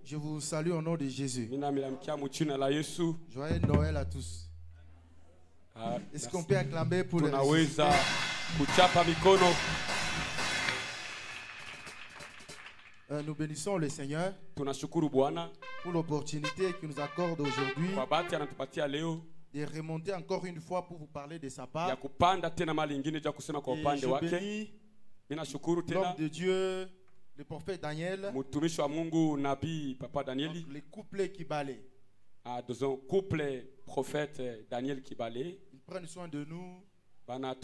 Je vous salue au nom de Jésus. Joyeux Noël à tous. Est-ce qu'on peut acclamer pour les ressuscités? Nous bénissons le Seigneur pour l'opportunité qu'il nous accorde aujourd'hui de remonter encore une fois pour vous parler de sa part. Et je bénis l'homme de Dieu, le prophète Daniel, les couples qui balaient. Couple prophète Daniel Kibale. Ils prennent soin de nous. Nous Nous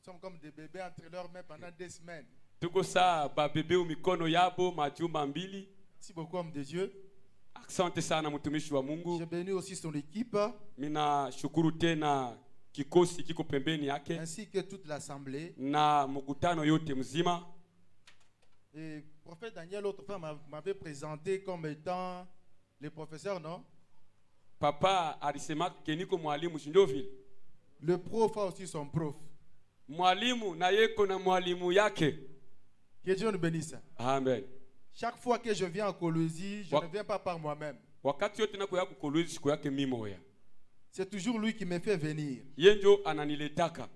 sommes comme des bébés entre leurs mains pendant 2 semaines. Merci beaucoup, homme de Dieu. Je bénis aussi son équipe ainsi que toute l'assemblée. Et le prophète Daniel, autrefois, m'avait présenté comme étant le professeur, non? Papa alisema keniko mwalimu Shindoville. Le prof a aussi son prof. Mwalimu na yeko na mwalimu yake. Que Dieu nous bénisse. Amen. Chaque fois que je viens à Colosie, je ne viens pas par moi-même. Wakati yote nakuya ku Kolwezi siku yake mimoya. C'est toujours lui qui me fait venir. Yenjo ananiletaka.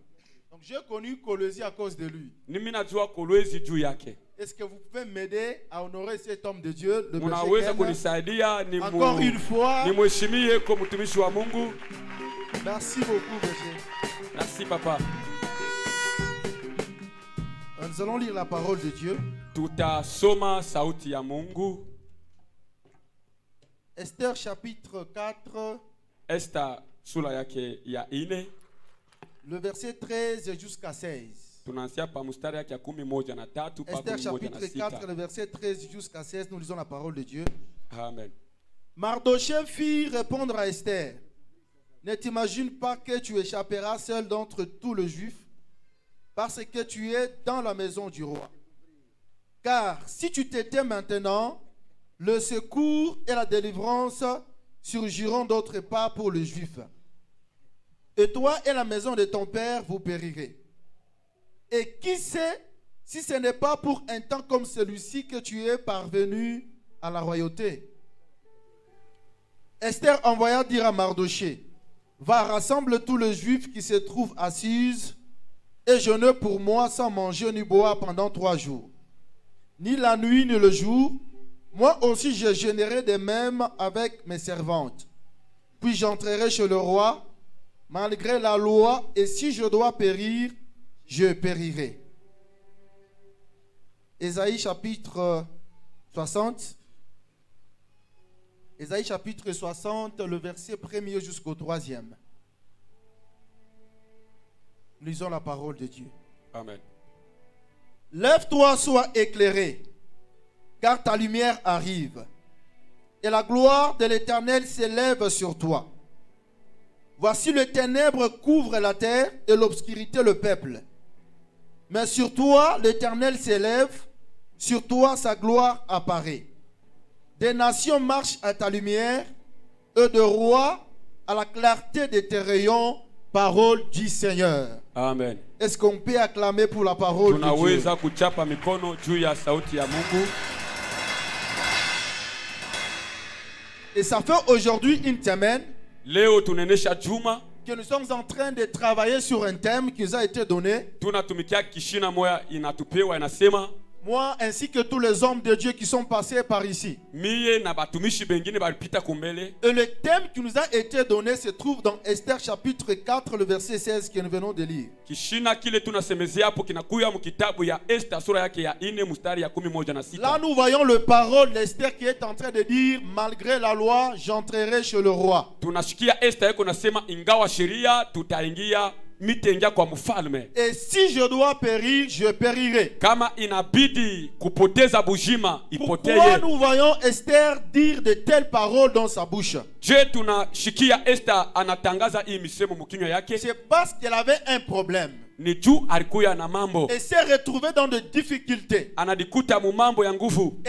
Donc j'ai connu Colosie à cause de lui. Nimi najua Kolwezi juu yake. Est-ce que vous pouvez m'aider à honorer cet homme de Dieu, le encore une fois. Merci beaucoup, monsieur. Merci, papa. Nous allons lire la parole de Dieu. Tutasoma sauti ya Mungu. Esther chapitre 4. Esther sura yake ya 4. Le verset 13 jusqu'à 16. Esther chapitre 4, le verset 13 jusqu'à 16, nous lisons la parole de Dieu. Amen. Mardochée fit répondre à Esther: ne t'imagine pas que tu échapperas seul d'entre tous les Juifs, parce que tu es dans la maison du roi. Car si tu t'étais maintenant, le secours et la délivrance surgiront d'autre part pour les Juifs. Et toi et la maison de ton père, vous périrez. Et qui sait si ce n'est pas pour un temps comme celui-ci que tu es parvenu à la royauté. Esther envoya dire à Mardochée: va, rassemble tous les Juifs qui se trouvent assis et jeûne pour moi sans manger ni boire pendant 3 jours. Ni la nuit ni le jour. Moi aussi je jeûnerai de même avec mes servantes. Puis j'entrerai chez le roi malgré la loi, et si je dois périr, je périrai. Ésaïe chapitre 60. Ésaïe chapitre 60, le verset 1er jusqu'au 3e. Lisons la parole de Dieu. Amen. Lève-toi, sois éclairé, car ta lumière arrive, et la gloire de l'Éternel s'élève sur toi. Voici les ténèbres couvrent la terre et l'obscurité le peuple. Mais sur toi, l'Éternel s'élève, sur toi sa gloire apparaît. Des nations marchent à ta lumière, et de rois à la clarté de tes rayons, parole du Seigneur. Amen. Est-ce qu'on peut acclamer pour la parole de Dieu? Et ça fait aujourd'hui une semaine que nous sommes en train de travailler sur un thème qui nous a été donné. Moi ainsi que tous les hommes de Dieu qui sont passés par ici. Et le thème qui nous a été donné se trouve dans Esther chapitre 4, le verset 16 que nous venons de lire. Là nous voyons le parole d'Esther qui est en train de dire: malgré la loi, j'entrerai chez le roi. Et si je dois périr, je périrai. Pourquoi nous voyons Esther dire de telles paroles dans sa bouche? C'est parce qu'elle avait un problème. Et s'est retrouvée dans des difficultés. Elle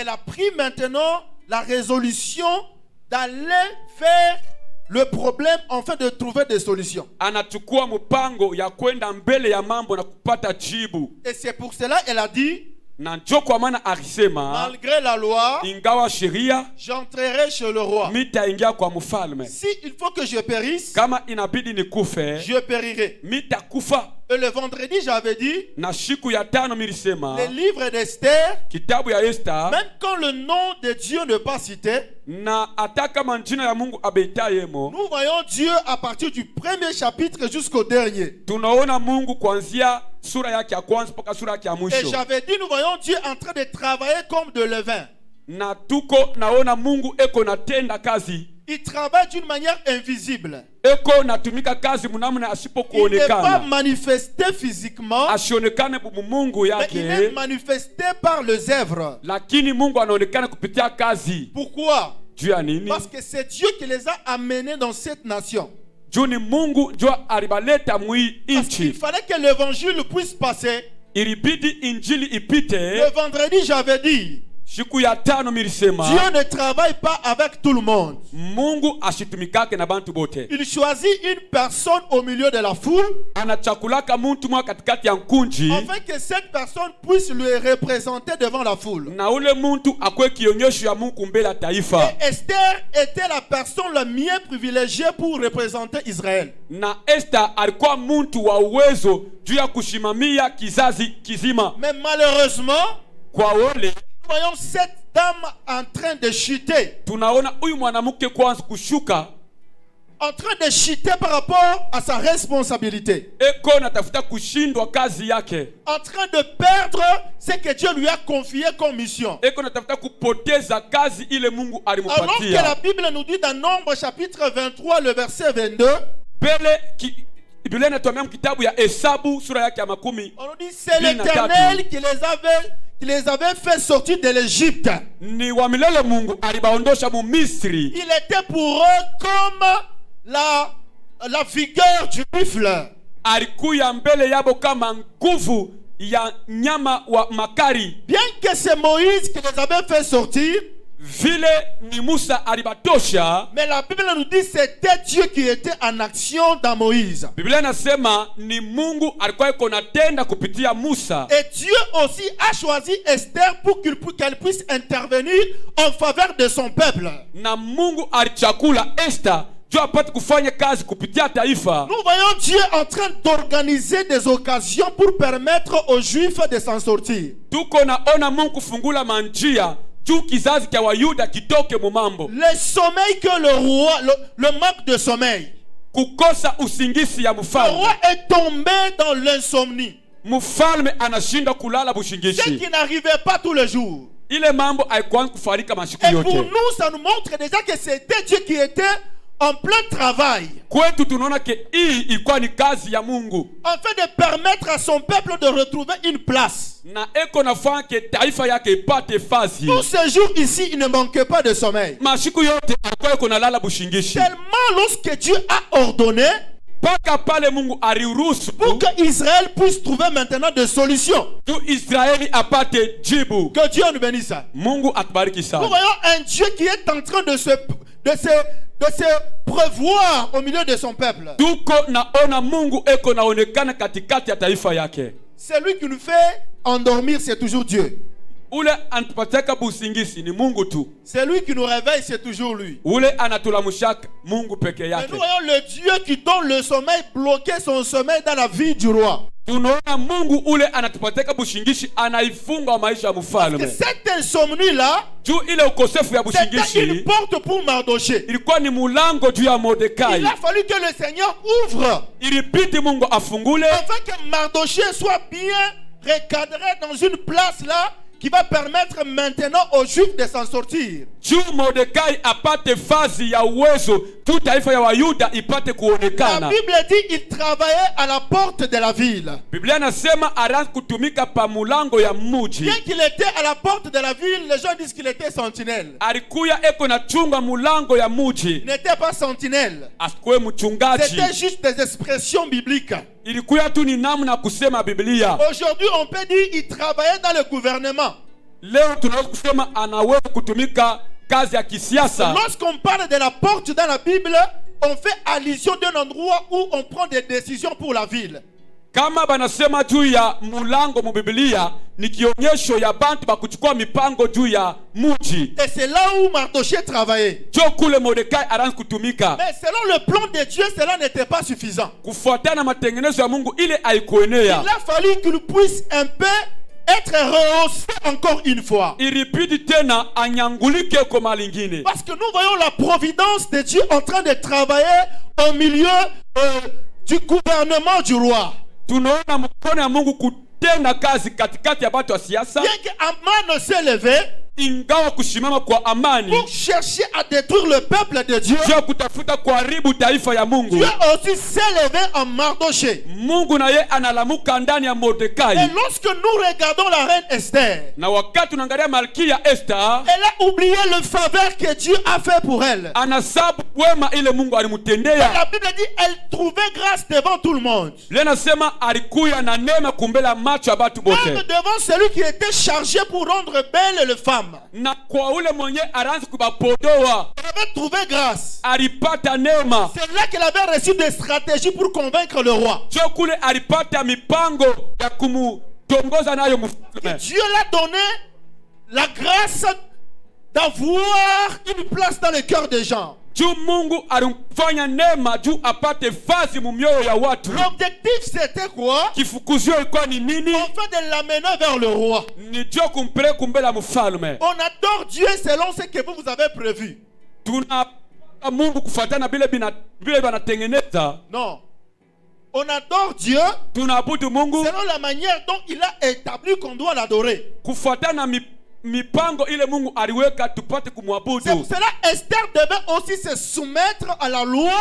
a pris maintenant la résolution d'aller faire le problème afin de trouver des solutions. Et c'est pour cela qu'elle a dit: Na njo kwa maana alisema malgré la loi, ingawa sheria j'entrerai chez le roi. mitaingia kwa mfalme. Si il faut que je périsse, Kama inabidi nikufe, je périrai. mitakufa. Et le vendredi, j'avais dit, Na siku ya tano milisema le livre d'Esther, kitabu ya Esther, même quand le nom de Dieu n'est pas cité, na hata kama jina ya Mungu abeitayemo, nous voyons Dieu à partir du premier chapitre jusqu'au dernier. tunaona Mungu kuanzia sura yake ya kwanza mpaka sura yake ya Et mwisho. j'avais dit, nous voyons Dieu en train de travailler comme de levain. Na tuko naona Mungu eko natenda kazi, Il travaille d'une manière invisible. eko natumika kazi munamna Il n'est pas asipokuonekana, manifesté physiquement, asionekane Mungu mais il est yake, manifesté par les œuvres. lakini Mungu anaonekana kupitia kazi. Pourquoi? Juu ya nini? Parce que c'est Dieu qui les a amenés dans cette nation. Juu ni Mungu ndio alibaleta mwi Parce qu'il inchi, fallait que l'évangile puisse passer. ilibidi injili ipite. Le vendredi, j'avais dit, Siku ya tano milisema Dieu ne travaille pas avec tout le monde. Mungu ashitumikake na bantu bote, Il choisit une personne au milieu de la foule anachakulaka muntu mwa katikati ya nkunji, afin que cette personne puisse le représenter devant la foule. na ule muntu akwe kionyesho ya Mungu mbele ya taifa. Et Esther était la personne la mieux privilégiée pour représenter Israël. Na Esther alikuwa muntu wa uwezo juu ya kushimamia kizazi kizima. Mais malheureusement, Kwa wale nous voyons cette dame en train de chuter. tunaona huyu mwanamke kwanza kushuka, En train de chuter par rapport à sa responsabilité. eko natafuta kushindwa kazi yake, En train de perdre ce que Dieu lui a confié comme mission. eko natafuta kupoteza kazi ile Mungu Alors que la alimupatia. Bible nous dit dans Nombre chapitre 23, le verset 22, Biblia inatuambia kitabu ya Hesabu sura yake ya makumi, on nous dit c'est l'Éternel qui les avait fait sortir de l'Égypte. ni wa milele Mungu alibaondosha mu Misri. Il était pour eux comme la vigueur du buffle. Alikuya mbele yabo kama nguvu ya nyama wa makari. Bien que c'est Moïse qui les avait fait sortir, Vile ni Musa alibatosha, mais la Bible nous dit c'était Dieu qui était en action dans Moïse. Biblia inasema ni Mungu alikuwa iko natenda kupitia Musa. Et Dieu aussi a choisi Esther pour qu'elle puisse intervenir en faveur de son peuple. Na Mungu alichakula Esther juu apate kufanya kazi kupitia taifa. Nous voyons Dieu en train d'organiser des occasions pour permettre aux Juifs de s'en sortir. Tuko naona Mungu kufungula manjia juu kizazi cha Wayuda kitoke mu mambo. Le sommeil que le roi, le manque de sommeil. Kukosa usingisi ya Le mfalme. roi est tombé dans l'insomnie. Mfalme anashinda kulala Ce bushingishi. qui n'arrivait pas tous les jours. Ile mambo haikuanza kufarika masiku Et pour yote. nous, ça nous montre déjà que c'était Dieu qui était en plein travail. Kwetu tunaona ke hii ilikuwa ni kazi ya Mungu. Afin de permettre à son peuple de retrouver une place. Na eko nafanya ke taifa yake ipate fazi. Tous ces jours ici, il ne manquait pas de sommeil. Masiku yote alikuwa iko nalala bushingishi. Tellement lorsque Dieu a ordonné Paka pale Mungu aliruhusu pour que Israël puisse trouver maintenant des solutions. tu Israeli apate jibu. Que Dieu nous bénisse. Mungu atubariki Nous sana. voyons un Dieu qui est en train de se prévoir au milieu de son peuple. Tuko naona Mungu eko naonekana katikati ya taifa yake. C'est lui qui nous fait endormir, c'est toujours Dieu. Ule anatupataka busingisi ni Mungu tu. C'est lui qui nous réveille, c'est toujours lui. Ule anatulamushaka Mungu peke Et yake. nous voyons le Dieu qui donne le sommeil, bloquer son sommeil dans la vie du roi. Tunaona Mungu ule anatupataka bushingishi anaifunga maisha ya Que mfalme. cette insomnie-là, Juu ile ukosefu ya c'était une bushingishi porte pour Mardoché. ilikuwa ni mulango juu ya Il Mordekai. a fallu que le Seigneur ouvre Ilibidi Mungu afungule afin que Mardoché soit bien recadré dans une place là qui va permettre maintenant aux Juifs de s'en sortir. juu Mordekai apate fazi ya uwezo juu taifa ya Wayuda ipate La kuonekana. Bible dit qu'il travaillait à la porte de la ville. Biblia nasema araanza kutumika pa mulango ya muji. Bien qu'il était à la porte de la ville, les gens disent qu'il était sentinelle. Alikuya eko na chunga mulango ya muji. Il n'était pas sentinelle. Asikuwe mchungaji. C'était juste des expressions bibliques. Ilikuya tu ni namna kusema Biblia. Aujourd'hui, on peut dire qu'il travaillait dans le gouvernement. Leo tunaweza kusema anaweza kutumika kazi ya kisiasa. Lorsqu'on parle de la porte dans la Bible, on fait allusion d'un endroit où on prend des décisions pour la ville. Kama banasema juu ya mulango mu Biblia ni kionyesho ya bantu bakuchukua mipango juu ya muji. Et c'est là où Mardochée travaillait. Jo kule Mordekai aranza kutumika. Mais selon le plan de Dieu, cela n'était pas suffisant. Kufuatana matengenezo ya Mungu ile haikuenea. Il a fallu qu'il puisse un peu être rehaussé encore une fois. Iribidi tena anyangulike kwa malingine. Parce que nous voyons la providence de Dieu en train de travailler au milieu du gouvernement du roi. Tunaona mkono ya Mungu kutenda kazi katikati ya watu wa siasa. Bien que Aman s'est levé Ingawa kushimama kwa amani pour chercher à détruire le peuple de Dieu, Dieu kutafuta kuharibu taifa ya Mungu. Dieu aussi s'est levé en Mardochée. Mungu na ye analamuka ndani ya Mordekai. Et lorsque nous regardons la reine Esther, Na wakati tunaangalia malkia Esther, elle a oublié le faveur que Dieu a fait pour elle. anasabu wema ile Mungu alimutendea. La Bible dit elle trouvait grâce devant tout le monde. Lena sema alikuya na neema kumbela macho ya batu bote. Même devant celui qui était chargé pour rendre belle les femmes. Na kwa ule mwenye aranzi kubapodoa, Elle avait trouvé grâce. alipata neema. C'est là qu'elle avait reçu des stratégies pour convaincre le roi. Jo kule alipata mipango ya kumutongoza nayo mfalme. Dieu l'a donné la grâce d'avoir une place dans le cœur des gens. Juu Mungu alimfanya neema juu apate fazi mumioyo ya watu. L'objectif c'était quoi? Kifukuzio ilikuwa ni nini? Enfin de l'amener vers le roi. Ni jo kumpeleka kumbela mfalme. On adore Dieu selon ce que vous avez prévu. Tuna Mungu kufuatana vile banatengeneza. Non. On adore Dieu Tunaabudu Mungu selon la manière dont il a établi qu'on doit l'adorer. kufuatana mipango ile Mungu aliweka tupate kumwabudu. C'est pour cela Esther devait aussi se soumettre à la loi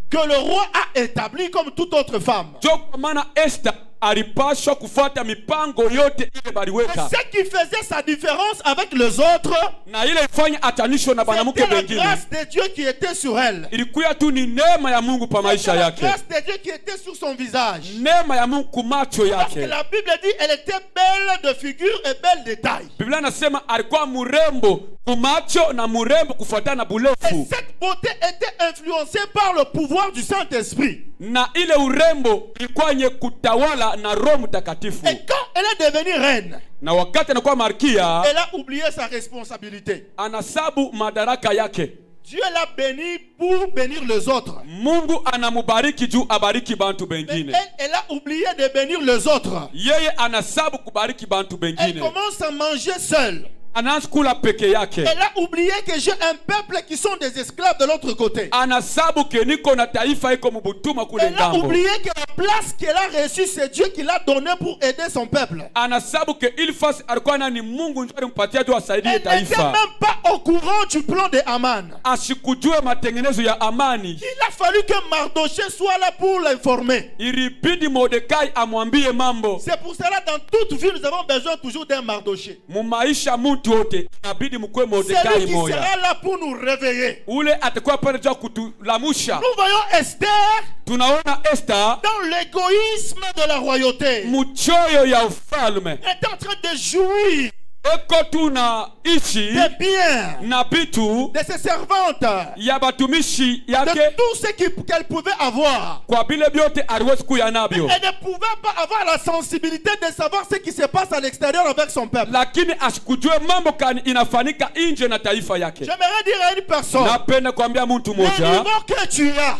que le roi a établie comme toute autre femme. Jo kwa maana Esther alipashwa kufuata mipango yote ile baliweka. Ce qui faisait sa différence avec les autres, Na ile ifanya atanisho na banamuke c'était la bengine. grâce de Dieu qui était sur elle. Ilikuwa tu ni neema ya Mungu pa maisha C'était la yake. grâce de Dieu qui était sur son visage. Neema ya Mungu kumacho Parce que yake. la Bible dit elle était belle de figure et belle de taille. Biblia nasema alikuwa murembo kumacho na murembo kufuatana na Et burefu. cette beauté était influencée par le pouvoir du Saint-Esprit. Na ile urembo ilikuwa nye kutawala na Roho Mtakatifu. Et quand elle est devenue reine, Na wakati anakuwa malkia, elle a oublié sa responsabilité. anasabu madaraka yake. Dieu l'a bénie pour bénir les autres. Mungu anamubariki juu abariki bantu Mais bengine. elle a oublié de bénir les autres. Yeye anasabu kubariki bantu Elle bengine. commence à manger seule. Anaanza kula peke yake. Elle a oublié que j'ai un peuple qui sont des esclaves de l'autre côté. Anasabu ke niko na taifa iko mubutuma kule Elle a ngambo. oublié que la place qu'elle a reçue, c'est Dieu qui l'a donnée pour aider son peuple. Anasabu ke ili fasi alikuwa ni Mungu ndio alimpatia tu asaidie Elle n'était taifa. même pas au courant du plan de Haman. Asikujue matengenezo ya amani. Il a fallu que Mardochée soit là pour l'informer. Ilibidi Mordekai amwambie mambo. C'est pour cela dans toute vie nous avons besoin toujours d'un Mardochée. Mu maisha mtu wote inabidi mkwe C'est Mordekai lui qui moya. sera là pour nous réveiller. Ule atakuwa pale juu kutulamusha. Nous voyons Esther Tunaona Esther dans l'égoïsme de la royauté. muchoyo ya ufalme. Elle est en train de jouir Eko tuna ishi des biens na bitu de ses servantes, ya batumishi de yake tout ce qu'elle pouvait avoir. kwa bile byote aliwezi kuya nabyo, Elle ne pouvait pas avoir la sensibilité de savoir ce qui se passe à l'extérieur avec son peuple. lakini asikujue mambo kani inafanika nje na taifa yake. J'aimerais dire à une personne, Napenda kuambia mtu le moja, niveau que tu as,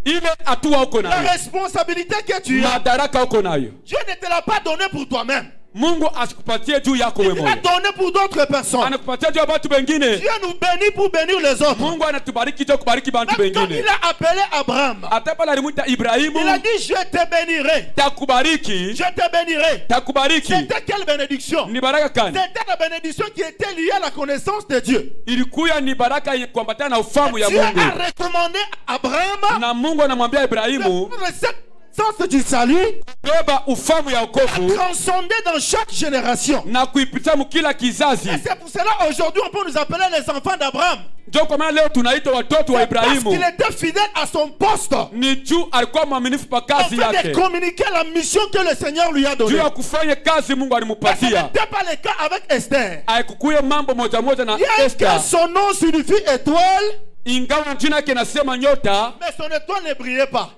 ile hatua uko la nayo, responsabilité que tu as, madaraka uko nayo, Dieu ne te l'a pas donné pour toi-même. Mungu asikupatie juu yako wewe Il l'a mwenyewe, donné pour d'autres personnes. anakupatia juu ya watu wengine. Dieu nous bénit pour bénir les autres. Mungu anatubariki juu kubariki bantu Même quand wengine. il a appelé Abraham, Hata pale alimuita Ibrahimu, il a dit je te bénirai. takubariki, Je te bénirai. takubariki. C'était quelle bénédiction? Ni baraka kani? C'était la bénédiction qui était liée à la connaissance de Dieu. Ilikuya ni baraka yenye kuambatana na ufahamu ya Dieu Mungu. a recommandé à Abraham Na Mungu anamwambia de Ibrahimu prendre cette sens du salut, beba ufahamu ya wokovu transcender dans chaque génération. na kuipitia mkila kizazi. Et c'est pour cela aujourd'hui on peut nous appeler les enfants d'Abraham. Ndio kwa maana leo tunaitwa watoto wa Parce Ibrahimu. qu'il était fidèle à son poste. Ni juu alikuwa mwaminifu pa kazi Afin de yake, communiquer la mission que le Seigneur lui a juu donnée. ya kufanya kazi Mungu Mais ce alimupatia. n'était pas le cas avec Esther. Haikukuye mambo moja moja na Bien que Esther, son nom signifie étoile, ingawa jina yake nasema nyota, mais son étoile ne brillait pas.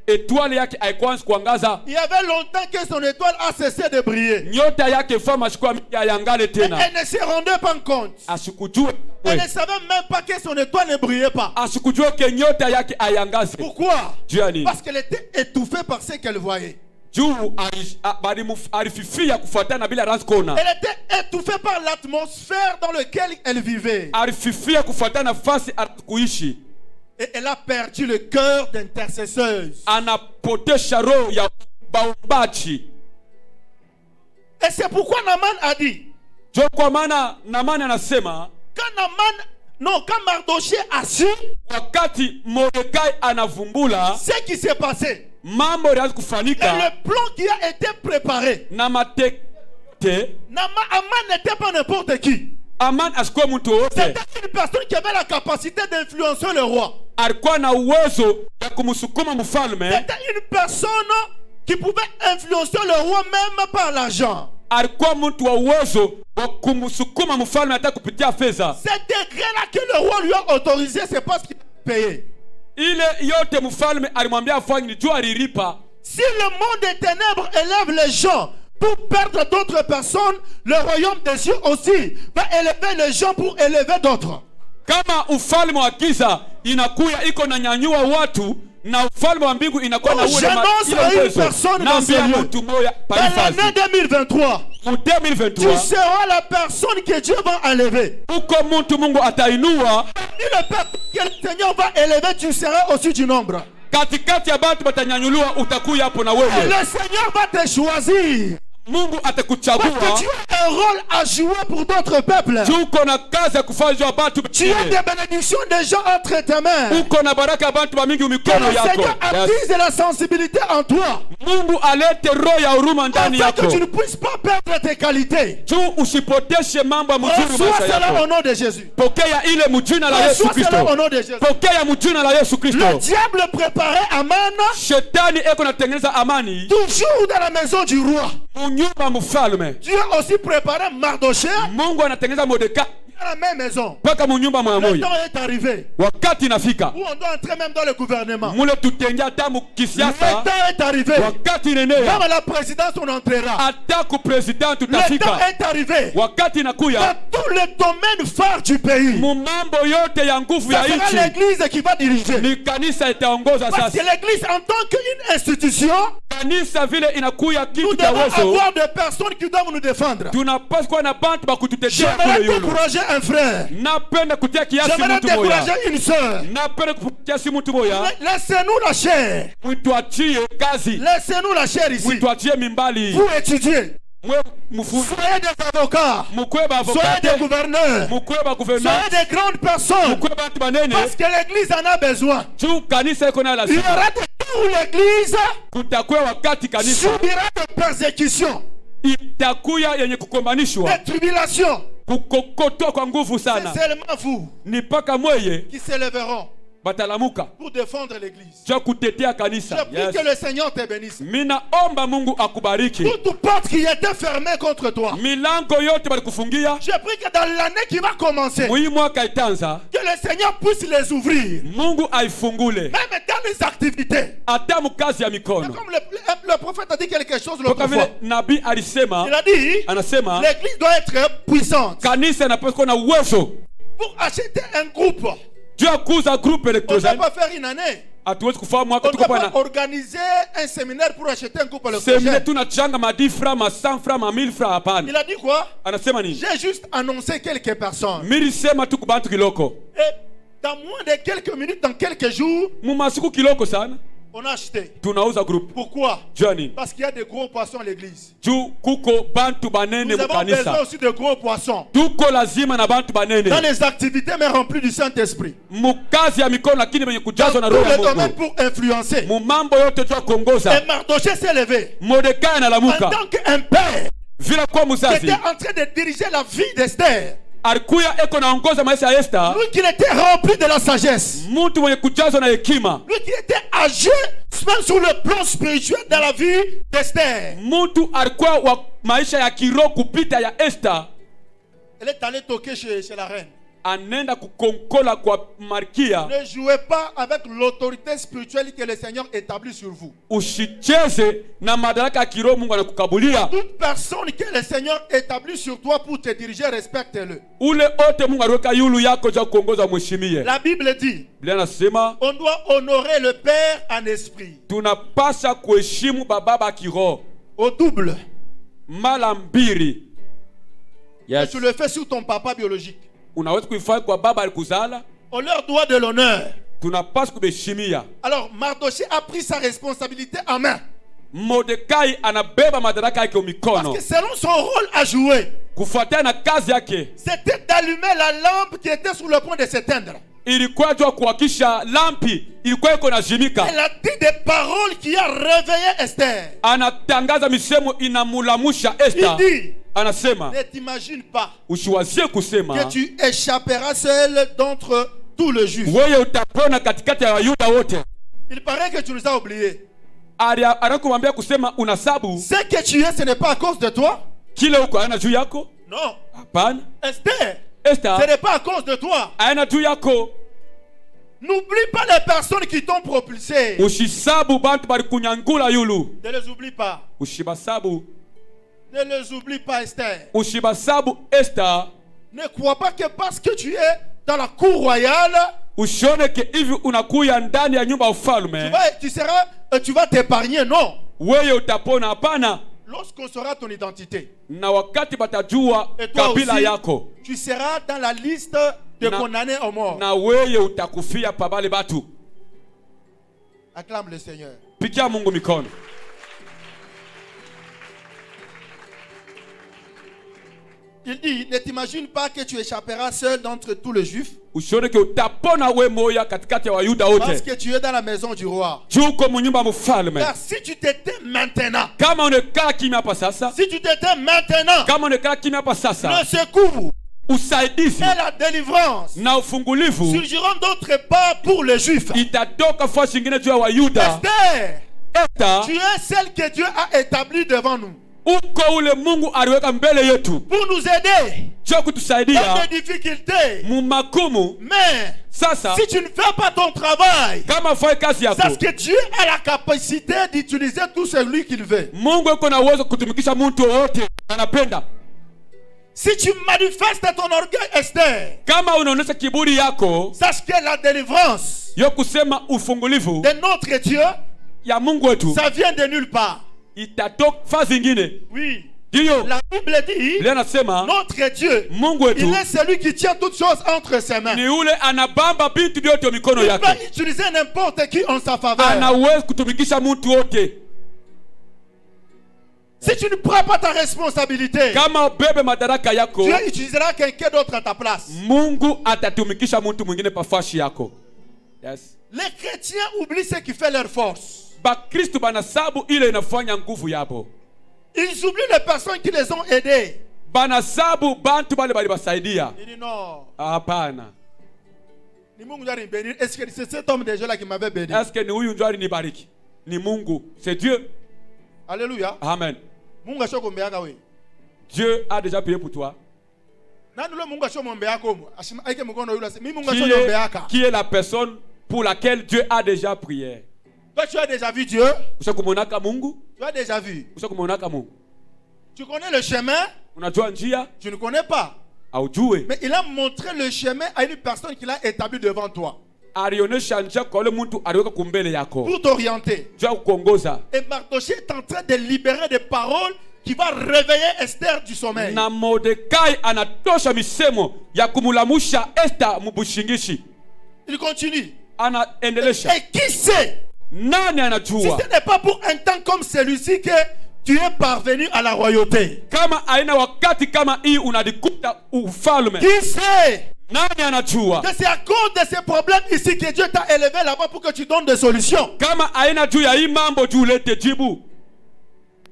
Étoile yake haikuanza kuangaza. Il y avait longtemps que son étoile a cessé de briller. Nyota yake fama shikuwa yangale tena. Elle ne se rendait pas compte. Asikujue. Elle ne savait même pas que son étoile ne brillait pas. Asikujue ke nyota yake ayangaze. Pourquoi? Juani. Parce qu'elle était étouffée par ce qu'elle voyait. Elle était étouffée par l'atmosphère dans laquelle elle vivait. Et elle a perdu le cœur d'intercesseuse. Et c'est pourquoi Naaman a dit, quand Mardoché a su ce qui s'est passé, et le plan qui a été préparé, Naaman n'était pas n'importe qui. C'était une personne qui avait la capacité d'influencer le roi. C'était une personne qui pouvait influencer le roi même par l'argent. C'est degré-là que le roi lui a autorisé, c'est pas ce qu'il a payé. Si le monde des ténèbres élève les gens pour perdre d'autres personnes, le royaume des cieux aussi va élever les gens pour élever d'autres. Kama ufalme wa giza inakuya iko na nyanyua watu na ufalme wa mbingu inakuwa na une personne dans l'année 2023. Tu seras la personne que Dieu va élever. Et le peuple que le Seigneur va élever, tu seras aussi du nombre. Et le Seigneur va te choisir. Parce que tu as un rôle à jouer pour d'autres peuples. Tu as des bénédictions déjà entre tes mains. Que le Seigneur attise de la sensibilité en toi, afin que tu ne puisses pas perdre tes qualités. Reçois cela au nom de Jésus. Reçois cela au nom de Jésus. Le diable préparait Aman toujours dans la maison du roi. Dieu a aussi préparé Mardoché dans la même maison. Le temps est arrivé où on doit entrer même dans le gouvernement. Le temps est arrivé. Dans la présidence on entrera. Le temps est arrivé. Dans tous les domaines phares du pays, ça sera l'église qui va diriger. Parce que l'église en tant qu'une institution, nous devons avoir des personnes qui doivent nous défendre. J'aimerais t'encourager un frère. J'aimerais t'encourager une soeur. Laissez-nous la chair. Laissez-nous la chair ici. Vous étudiez. Soyez des avocats. Soyez des gouverneurs. Soyez des grandes personnes. Parce que l'église en a besoin. Il y aura de tout l'église subira de persécutions, de tribulations. C'est seulement vous qui s'élèveront pour défendre l'église. Je prie que le Seigneur te bénisse. Toute porte qui était fermée contre toi, je prie que dans l'année qui va commencer, que le Seigneur puisse les ouvrir. Même dans les activités. Comme le prophète a dit quelque chose l'autre fois. Il a dit, l'église doit être puissante. Pour acheter un groupe, on ne peut pas faire une année. On ne peut pas organiser un séminaire pour acheter un groupe. Il a dit quoi? J'ai juste annoncé quelques personnes. Et dans moins de quelques minutes, dans quelques jours, on a acheté. Pourquoi? Parce qu'il y a des gros poissons à l'église. Nous avons besoin aussi de gros poissons dans les activités mais remplies du Saint-Esprit. Dans tous les domaines pour influencer. Et Mardoché s'est levé en tant qu'un père qui était en train de diriger la vie d'Esther. Lui qui était rempli de la sagesse. Lui qui était âgé même sur le plan spirituel dans la vie d'Esther. Elle est allée toquer chez la reine. anenda kukonkola kwa malkia. Ne jouez pas avec l'autorité spirituelle que le Seigneur établit sur vous. Usicheze na madaraka ya kiroho Mungu anakukabulia. Toute personne que le Seigneur établit sur toi pour te diriger, respecte-le. Ule ote Mungu aliweka yulu yako ja kuongoza mheshimie. La Bible dit, Biblia nasema on doit honorer le Père en esprit. tunapasha kuheshimu baba kiroho Au double. mara mbili. Yes. Tu le fais sur ton papa biologique. Unaweza kuifanya kwa baba alikuzala. On leur doit de l'honneur. Tunapaswa kubeshimia. Alors Mardochée a pris sa responsabilité en main. Mordekai anabeba madaraka yake mikono. Parce que selon son rôle à jouer, Kufuatana na kazi yake, c'était d'allumer la lampe qui était sur le point de s'éteindre. ilikuwa jua kuhakisha lampi ilikuwa iko nazimika. Elle a dit des paroles qui a réveillé Esther. Anatangaza misemo inamulamusha Il Esther. dit, Anasema ne t'imagine pas usiwazie kusema que tu échapperas seul d'entre tous les Juifs. wewe utapona katikati ya Wayuda wote. Il paraît que tu nous as oubliés. Anakumwambia kusema unasabu Ce que tu es, ce n'est pas à cause de toi. kile uko aina juu yako. Non. Hapana. Esther, Esther ce n'est pas à cause de toi. aina juu yako. N'oublie pas les personnes qui t'ont propulsé. Ushisabu bantu bali kunyangula yulu. Ne les oublie pas. Ushibasabu. Ne les oublie pas, Esther. Ushibasabu Esther. Ne crois pas que parce que tu es dans la cour royale, Usione ke hivi unakuya ndani ya nyumba ya ufalme tu vas t'épargner. Non. wewe utapona. Hapana. Lorsqu'on saura ton identité, Na wakati batajua et toi kabila aussi, yako, tu seras dans la liste de condamnés à mort. na wewe utakufia pabale batu. Acclame le Seigneur. Pikia Mungu mikono. Il dit, ne t'imagine pas que tu échapperas seul d'entre tous les Juifs, Usione ke utapona we moya katikati ya Wayuda parce wote. que tu es dans la maison du roi. Juko munyumba mfalme. Car si tu t'étais maintenant, Kama unekaa kimya hapa sasa, si tu t'étais maintenant, kama unekaa kimya hapa le sasa, secours usaidizi et la délivrance na ufungulivu surgiront d'autre part pour les Juifs. itatoka fasi ingine juu ya Wayuda. Esther, Esther, tu es celle que Dieu a établie devant nous uko ule Mungu aliweka mbele yetu pour nous aider cho dans kutusaidia des difficultés. mumakumu. Mais Sasa si tu ne fais pas ton travail, kama fai kazi yako, parce que Dieu a la capacité d'utiliser tout celui qu'il veut. Mungu yuko na uwezo kutumikisha mtu wote anapenda. Si tu manifestes ton orgueil, Esther, Kama unaonesha kiburi yako, sache que la délivrance yo kusema ufungulivu de notre Dieu, ya Mungu wetu ça vient de nulle part. itatoka fasi ingine. Oui. Ndiyo La Bible dit, Biblia nasema notre Dieu, Mungu wetu il est celui qui tient toutes choses entre ses mains. ni ule anabamba vitu vyote mikono Il yake. peut utiliser n'importe qui en sa faveur. Anaweza kutumikisha mtu wote. Si tu ne prends pas ta responsabilité, Kama bebe madaraka yako, Dieu utilisera quelqu'un d'autre à ta place. Mungu atatumikisha mtu mwingine pafashi yako. Yes. Les chrétiens oublient ce qui fait leur force. Bakristo banasabu ile inafanya nguvu yabo. Ils oublient les personnes qui les ont aidés. Banasabu bantu bale bali basaidia. Il dit non. Hapana. Ni Mungu ndiye alinibénir. Est-ce que c'est cet homme déjà là qui m'avait béni? Est-ce que ni huyu ndio alinibariki? Ni Mungu. C'est Dieu. Alléluia. Amen. Mungu ashokombeaka we. Dieu a déjà payé pour toi. Nani lo Mungu ashomombeaka omo? Ashima aike mukono yule. Mimi Mungu ashombeaka. Qui est la personne pour laquelle Dieu a déjà prié? Toi tu as déjà vu Dieu? Ushakumonaka Mungu? Tu as déjà vu. Ushakumonaka Mungu? Tu connais le chemin? Unajua njia? Tu ne connais pas. Haujui. Mais il a montré le chemin à une personne qu'il a établi devant toi. Alionyesha njia kwa yule mtu aliweka kumbele yako. Pour t'orienter. Jua kuongoza. Et Mardochée est en train de libérer des paroles qui va réveiller Esther du sommeil. Na Mordekai anatosha misemo ya kumulamusha Esther mubushingishi. Il continue. Anaendelesha. Et qui sait? Nani Si anajua? ce n'est pas pour un temps comme celui-ci que tu es parvenu à la royauté. Kama aina wakati kama hii unadikuta ufalme. Qui sait? Nani anajua? Que c'est à cause de ces problèmes ici que Dieu t'a élevé là-bas pour que tu donnes des solutions. Kama aina juu ya hii mambo juu ulete jibu.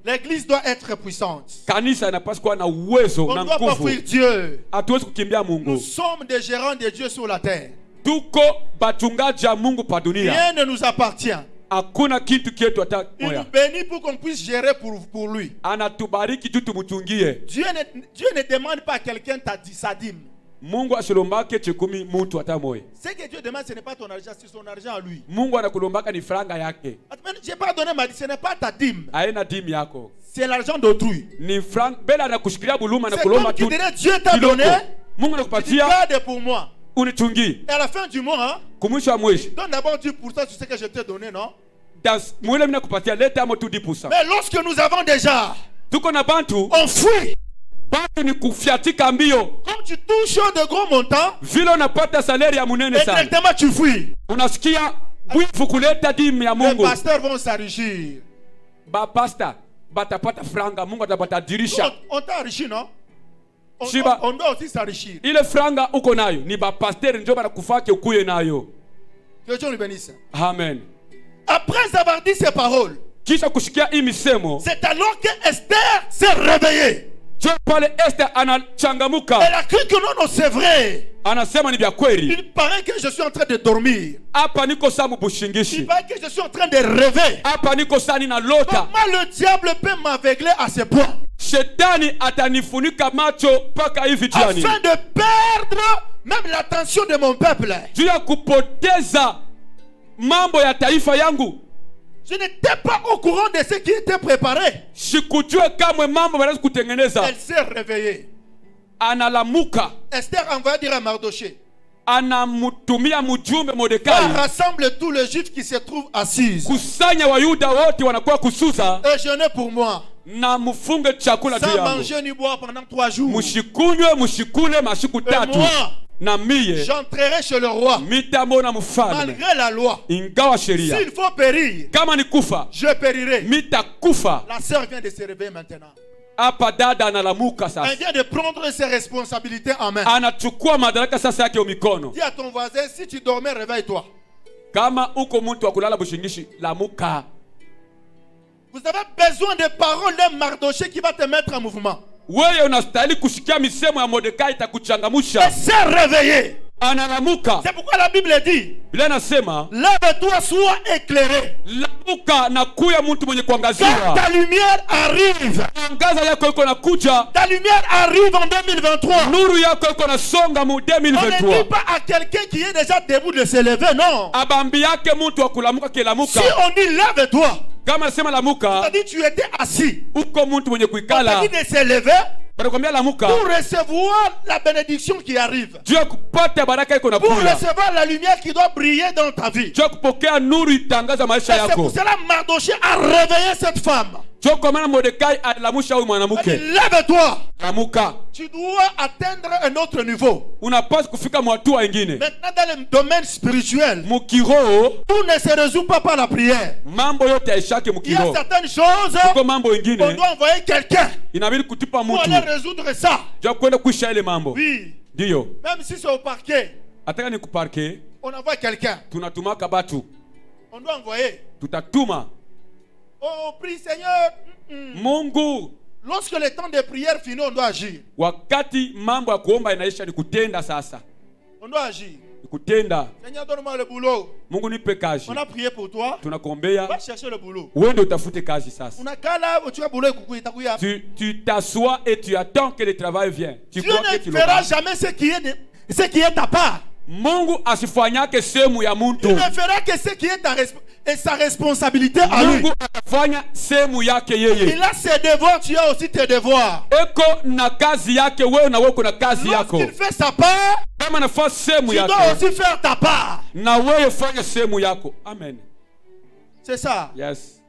L'église doit être puissante. Kanisa inapaswa kuwa na uwezo On na ne doit pas nguvu. fuir Dieu. Hatuwezi kukimbia Nous Mungu. sommes des gérants de Dieu sur la terre. Tuko bachungaji ya Mungu pa dunia. Rien ne nous appartient. Hakuna kitu kietu hata Il nous moya. bénit pour qu'on puisse gérer pour lui. Anatubariki juu tumchungie. Dieu ne demande pas à quelqu'un sa dîme. Mungu asilombake chekumi mtu hata moja. Ce que Dieu demande, ce n'est pas ton argent, c'est son argent à lui. Mungu anakulombaka ni franga yake. Je n'ai pas donné ma dîme, ce n'est pas ta dîme. Haina dime yako. C'est l'argent d'autrui. Ni franga bela anakushikilia buluma na C'est kulomba comme tu. tu dirais, Dieu t'a donné, Mungu tu anakupatia garde pour moi. unichungi. Et à la fin du mois, Kumwisho wa mwezi. donne d'abord 10% sur ce que je t'ai donné, non? Mwile mina kupatia leta amo tu 10%. Mais lorsque nous avons déjà Tuko na bantu, on fuit, bantu ni kufiatika mbio. comme tu touches de gros montants, Vile unapata salari ya munene et sana. directement tu fuis. Unasikia bwifu kuleta dime ya Les Mungu. pasteurs vont s'enrichir. Ba pastor batapata franga, Mungu atapata dirisha. On t'a enrichi, non? Shiba. On doit aussi s'enrichir. Ile franga uko nayo ni ba pastor ndio banakufake ukuye nayo. Que Dieu nous bénisse. Amen. Après avoir dit ces paroles, Kisha kushikia hii misemo, c'est alors que Esther s'est réveillée. jo pale Esther anachangamuka. Elle a cru que non, c'est vrai. Anasema ni vya kweli. Il paraît que je suis en train de dormir. Hapa niko samu Il bushingishi. paraît que je suis en train de rêver. Hapa niko sani na lota. Comment le diable peut m'aveugler à ce point? Shetani atanifunika macho mpaka hivi jiani. Afin de perdre même l'attention de mon peuple. Juu ya kupoteza mambo ya taifa yangu. Je n'étais pas au courant de ce qui était préparé. Sikujue kamwe mambo wanaweza kutengeneza. Elle s'est réveillée. Analamuka. Esther envoya dire à Mardoché, Anamutumia mjumbe Mordekai. rassemble tous les juifs qui se trouvent assis Kusanya Wayuda wote wanakuwa kusuza. et jeûnez pour moi, Na mufunge chakula juu sans yangu. manger ni boire pendant 3 jours. Mushikunywe mushikule mashiku Et tatu. moi, Na miye j'entrerai chez le roi, mitamona mfalme. malgré la loi. Ingawa sheria. S'il faut périr, Kama ni kufa, je périrai. mitakufa. La sœur vient de se réveiller maintenant. Hapa dada analamuka Elle sasa. vient de prendre ses responsabilités en main. Anachukua madaraka sasa yake mikono. Dis à ton voisin, si tu dormais, réveille-toi. Kama uko mtu wa kulala bushingishi, lamuka. Vous avez besoin de paroles d'un Mardoché qui va te mettre en mouvement. Wewe unastahili kusikia misemo ya Mordekai itakuchangamusha. Elle s'est réveillée. Analamuka. C'est pourquoi la Bible dit, Biblia inasema, lève-toi, sois éclairé. lamuka na kuya mtu mwenye Quand kuangaziwa. ta lumière arrive, Angaza yako iko nakuja. ta lumière arrive en 2023. Nuru yako iko nasonga mu On ne dit 2023. pas à quelqu'un qui est déjà debout de se lever, non. Abambi yake mtu wa kulamuka Si kilamuka. on dit lève-toi, Kama nasema lamuka, ça dit tu étais assis. uko mtu mwenye On t'a kuikala. dit de se lever Banakwambia lamuka. pour recevoir la bénédiction qui arrive. Juu ya kupata baraka iko Pour nakuya. recevoir la lumière qui doit briller dans ta vie. Juu ya kupokea nuru itangaza maisha Et c'est pour yako. cela que Mardoché a réveillé cette femme. Juu kwa maana Mordekai alilamusha huyu Elle dit, mwanamke. lève-toi. Lamuka. Tu dois atteindre un autre niveau. Unapaswa kufika mwatua ingine. Maintenant, dans le domaine spirituel, Mukiroho tout ne se résout pas par la prière. mambo yote yaishake Il y a mukiroho. certaines choses, Kwa mambo on ingine doit envoyer quelqu'un inabidi kutupa pour mtu. aller résoudre ça. Juu kwenda kuisha ile mambo. Oui. Ndio. Même si c'est au parquet, Ataka nikuparke, on envoie quelqu'un. tunatumaka batu. On doit envoyer. Tutatuma. Oh, prie Seigneur. Mungu, Lorsque le temps de prière finit, on doit agir. wakati mambo ya kuomba inaisha ni kutenda sasa. On doit agir. Ni kutenda. Seigneur, donne-moi le boulot. Mungu nipe kazi. On a prié pour toi. Tunakuombea. Va chercher le boulot. Uende utafute kazi sasa. On a qu'à là, tu as boulot et kukuya. Tu t'assois et tu attends que le travail vienne. Tu Dieu crois que tu ne fera l'auras. jamais ce qui est ta part. Mungu asifanyake sehemu ya Il mtu. ne fera que ce qui est sa responsabilité à lui. Mungu atafanya sehemu yake yeye. Il a ses devoirs, tu as aussi tes devoirs. Eko na kazi yake, wewe na wewe kuna kazi yako. Lorsqu'il fait sa part, Kama nafasi sehemu tu dois yake, aussi faire ta part. na wewe fanya sehemu yako. Amen. C'est ça. Yes.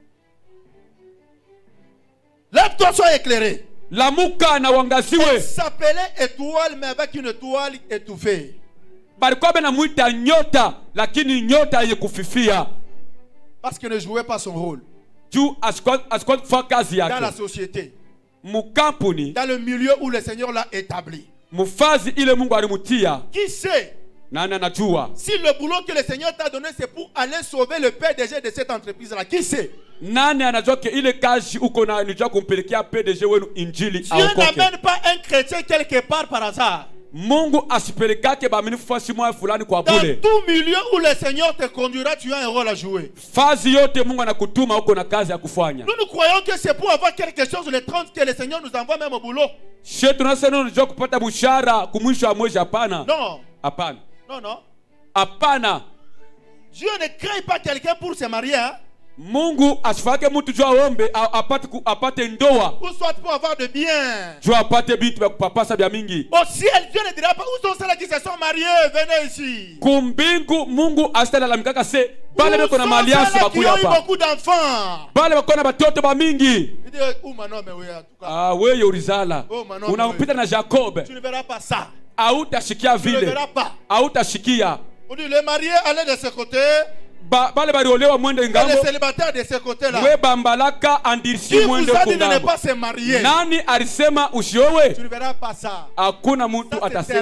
Lève-toi, sois éclairé. Lamuka na Elle wangaziwe. s'appelait étoile, mais avec une toile étouffée. Balikuwa banamuita nyota, lakini nyota yenye kufifia. Parce qu'elle ne jouait pas son rôle Juu asikuwa kufanya kazi dans la yake. société, Mukampuni, dans le milieu où le Seigneur l'a établi. mufazi ile Mungu alimutia. Qui sait Nani anajua? si le boulot que le Seigneur t'a donné, c'est pour aller sauver le PDG de cette entreprise-là? Qui sait? Nani anajua ke ile kazi uko na nijua kumpelekea PDG wenu injili Dieu aokoke. n'amène pas un chrétien quelque part par hasard. Mungu asipelekake baaminifu fasi moja fulani kwa Dans bure. tout milieu où le Seigneur te conduira, tu as un rôle à jouer. Fazi yote Mungu anakutuma uko na kazi ya kufanya. Nous croyons que c'est pour avoir quelque chose les 30 que le Seigneur nous envoie même au boulot. Shetu tunasema unajua kupata bushara kumwisho wa mwezi. Hapana. Non. Hapana. Non, non. Hapana. Dieu ne crée pas quelqu'un pour se marier. Hein? Mungu asifake mtu jua ombe apate ndoa. Ou soit pour avoir de bien. Jua apate bitu vya kupapasa vya mingi. Au ciel, Dieu ne dira pas où sont ceux qui se sont mariés, venez ici. Kumbingu Mungu asitalalamikaka se bale beko na maliasi bakuya hapa. Qui ont eu hapa. beaucoup d'enfants. Bale bako na batoto ba mingi. Il dit Mano mais oui en tout cas. Ah wewe urizala. Unampita na Jacob. Tu ne verras pas ça. Hautashikia vile. Tu ne verras pas. Hautashikia. On dit les mariés allaient de ce côté. Bale baliolewa mwende ngambo. Les célibataires de ce côté-là. We bambalaka andirisi mwende Qui vous a dit de ne kungambo. pas se marier? Nani alisema usiowe? Tu ne verras pas ça. Hakuna mtu atasema.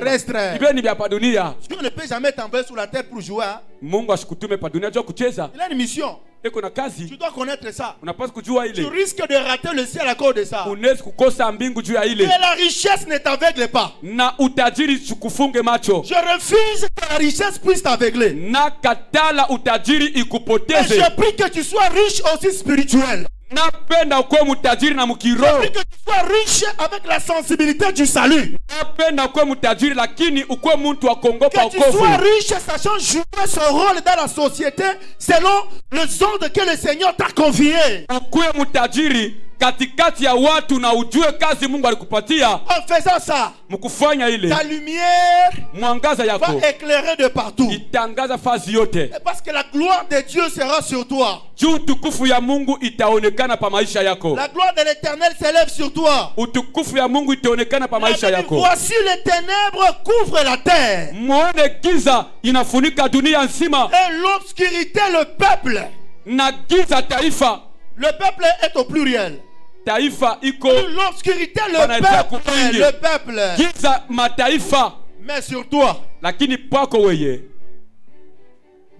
Ibe ni vya pa dunia. Dieu ne peut jamais t'envoyer sur la terre pour jouer. Hein? Mungu asikutume pa dunia jua kucheza. Il a une mission. Eko na kazi. Tu dois connaître ça. Unapaswa kujua Tu ile. risques de rater le ciel à cause de ça. Unaweza kukosa mbingu juu ya ile. Et la richesse ne t'aveugle pas. Na utajiri sikufunge macho. Je refuse que la richesse puisse t'aveugler. Na katala utajiri Et ikupoteze. je prie que tu sois riche aussi spirituel. Napenda ukuwe mtajiri na Je mkiroho. prie que tu sois riche avec la sensibilité du salut. Napenda ukuwe mtajiri lakini ukuwe mtu wa kuongopa Que tu sois wokovu. riche sachant jouer son rôle dans la société selon les ordres que le Seigneur t'a confiés. Ukuwe mtajiri katikati ya watu na ujue kazi Mungu alikupatia. En faisant ça, Mkufanya ile ta lumière mwangaza yako va éclairer de partout. itangaza fazi yote. Et parce que la gloire de Dieu sera sur toi. Juu tukufu ya Mungu itaonekana pa maisha yako. La gloire de l'Éternel s'élève sur toi. Utukufu ya Mungu itaonekana pa maisha yako. Voici les ténèbres couvrent la terre. Muone giza inafunika dunia nzima. Et l'obscurité le peuple. Na giza taifa. Le peuple est au pluriel. Taifa iko. L'obscurité le Wanaita peuple. kupingi. Le peuple. Giza mataifa. Mais sur toi. Lakini pako weye.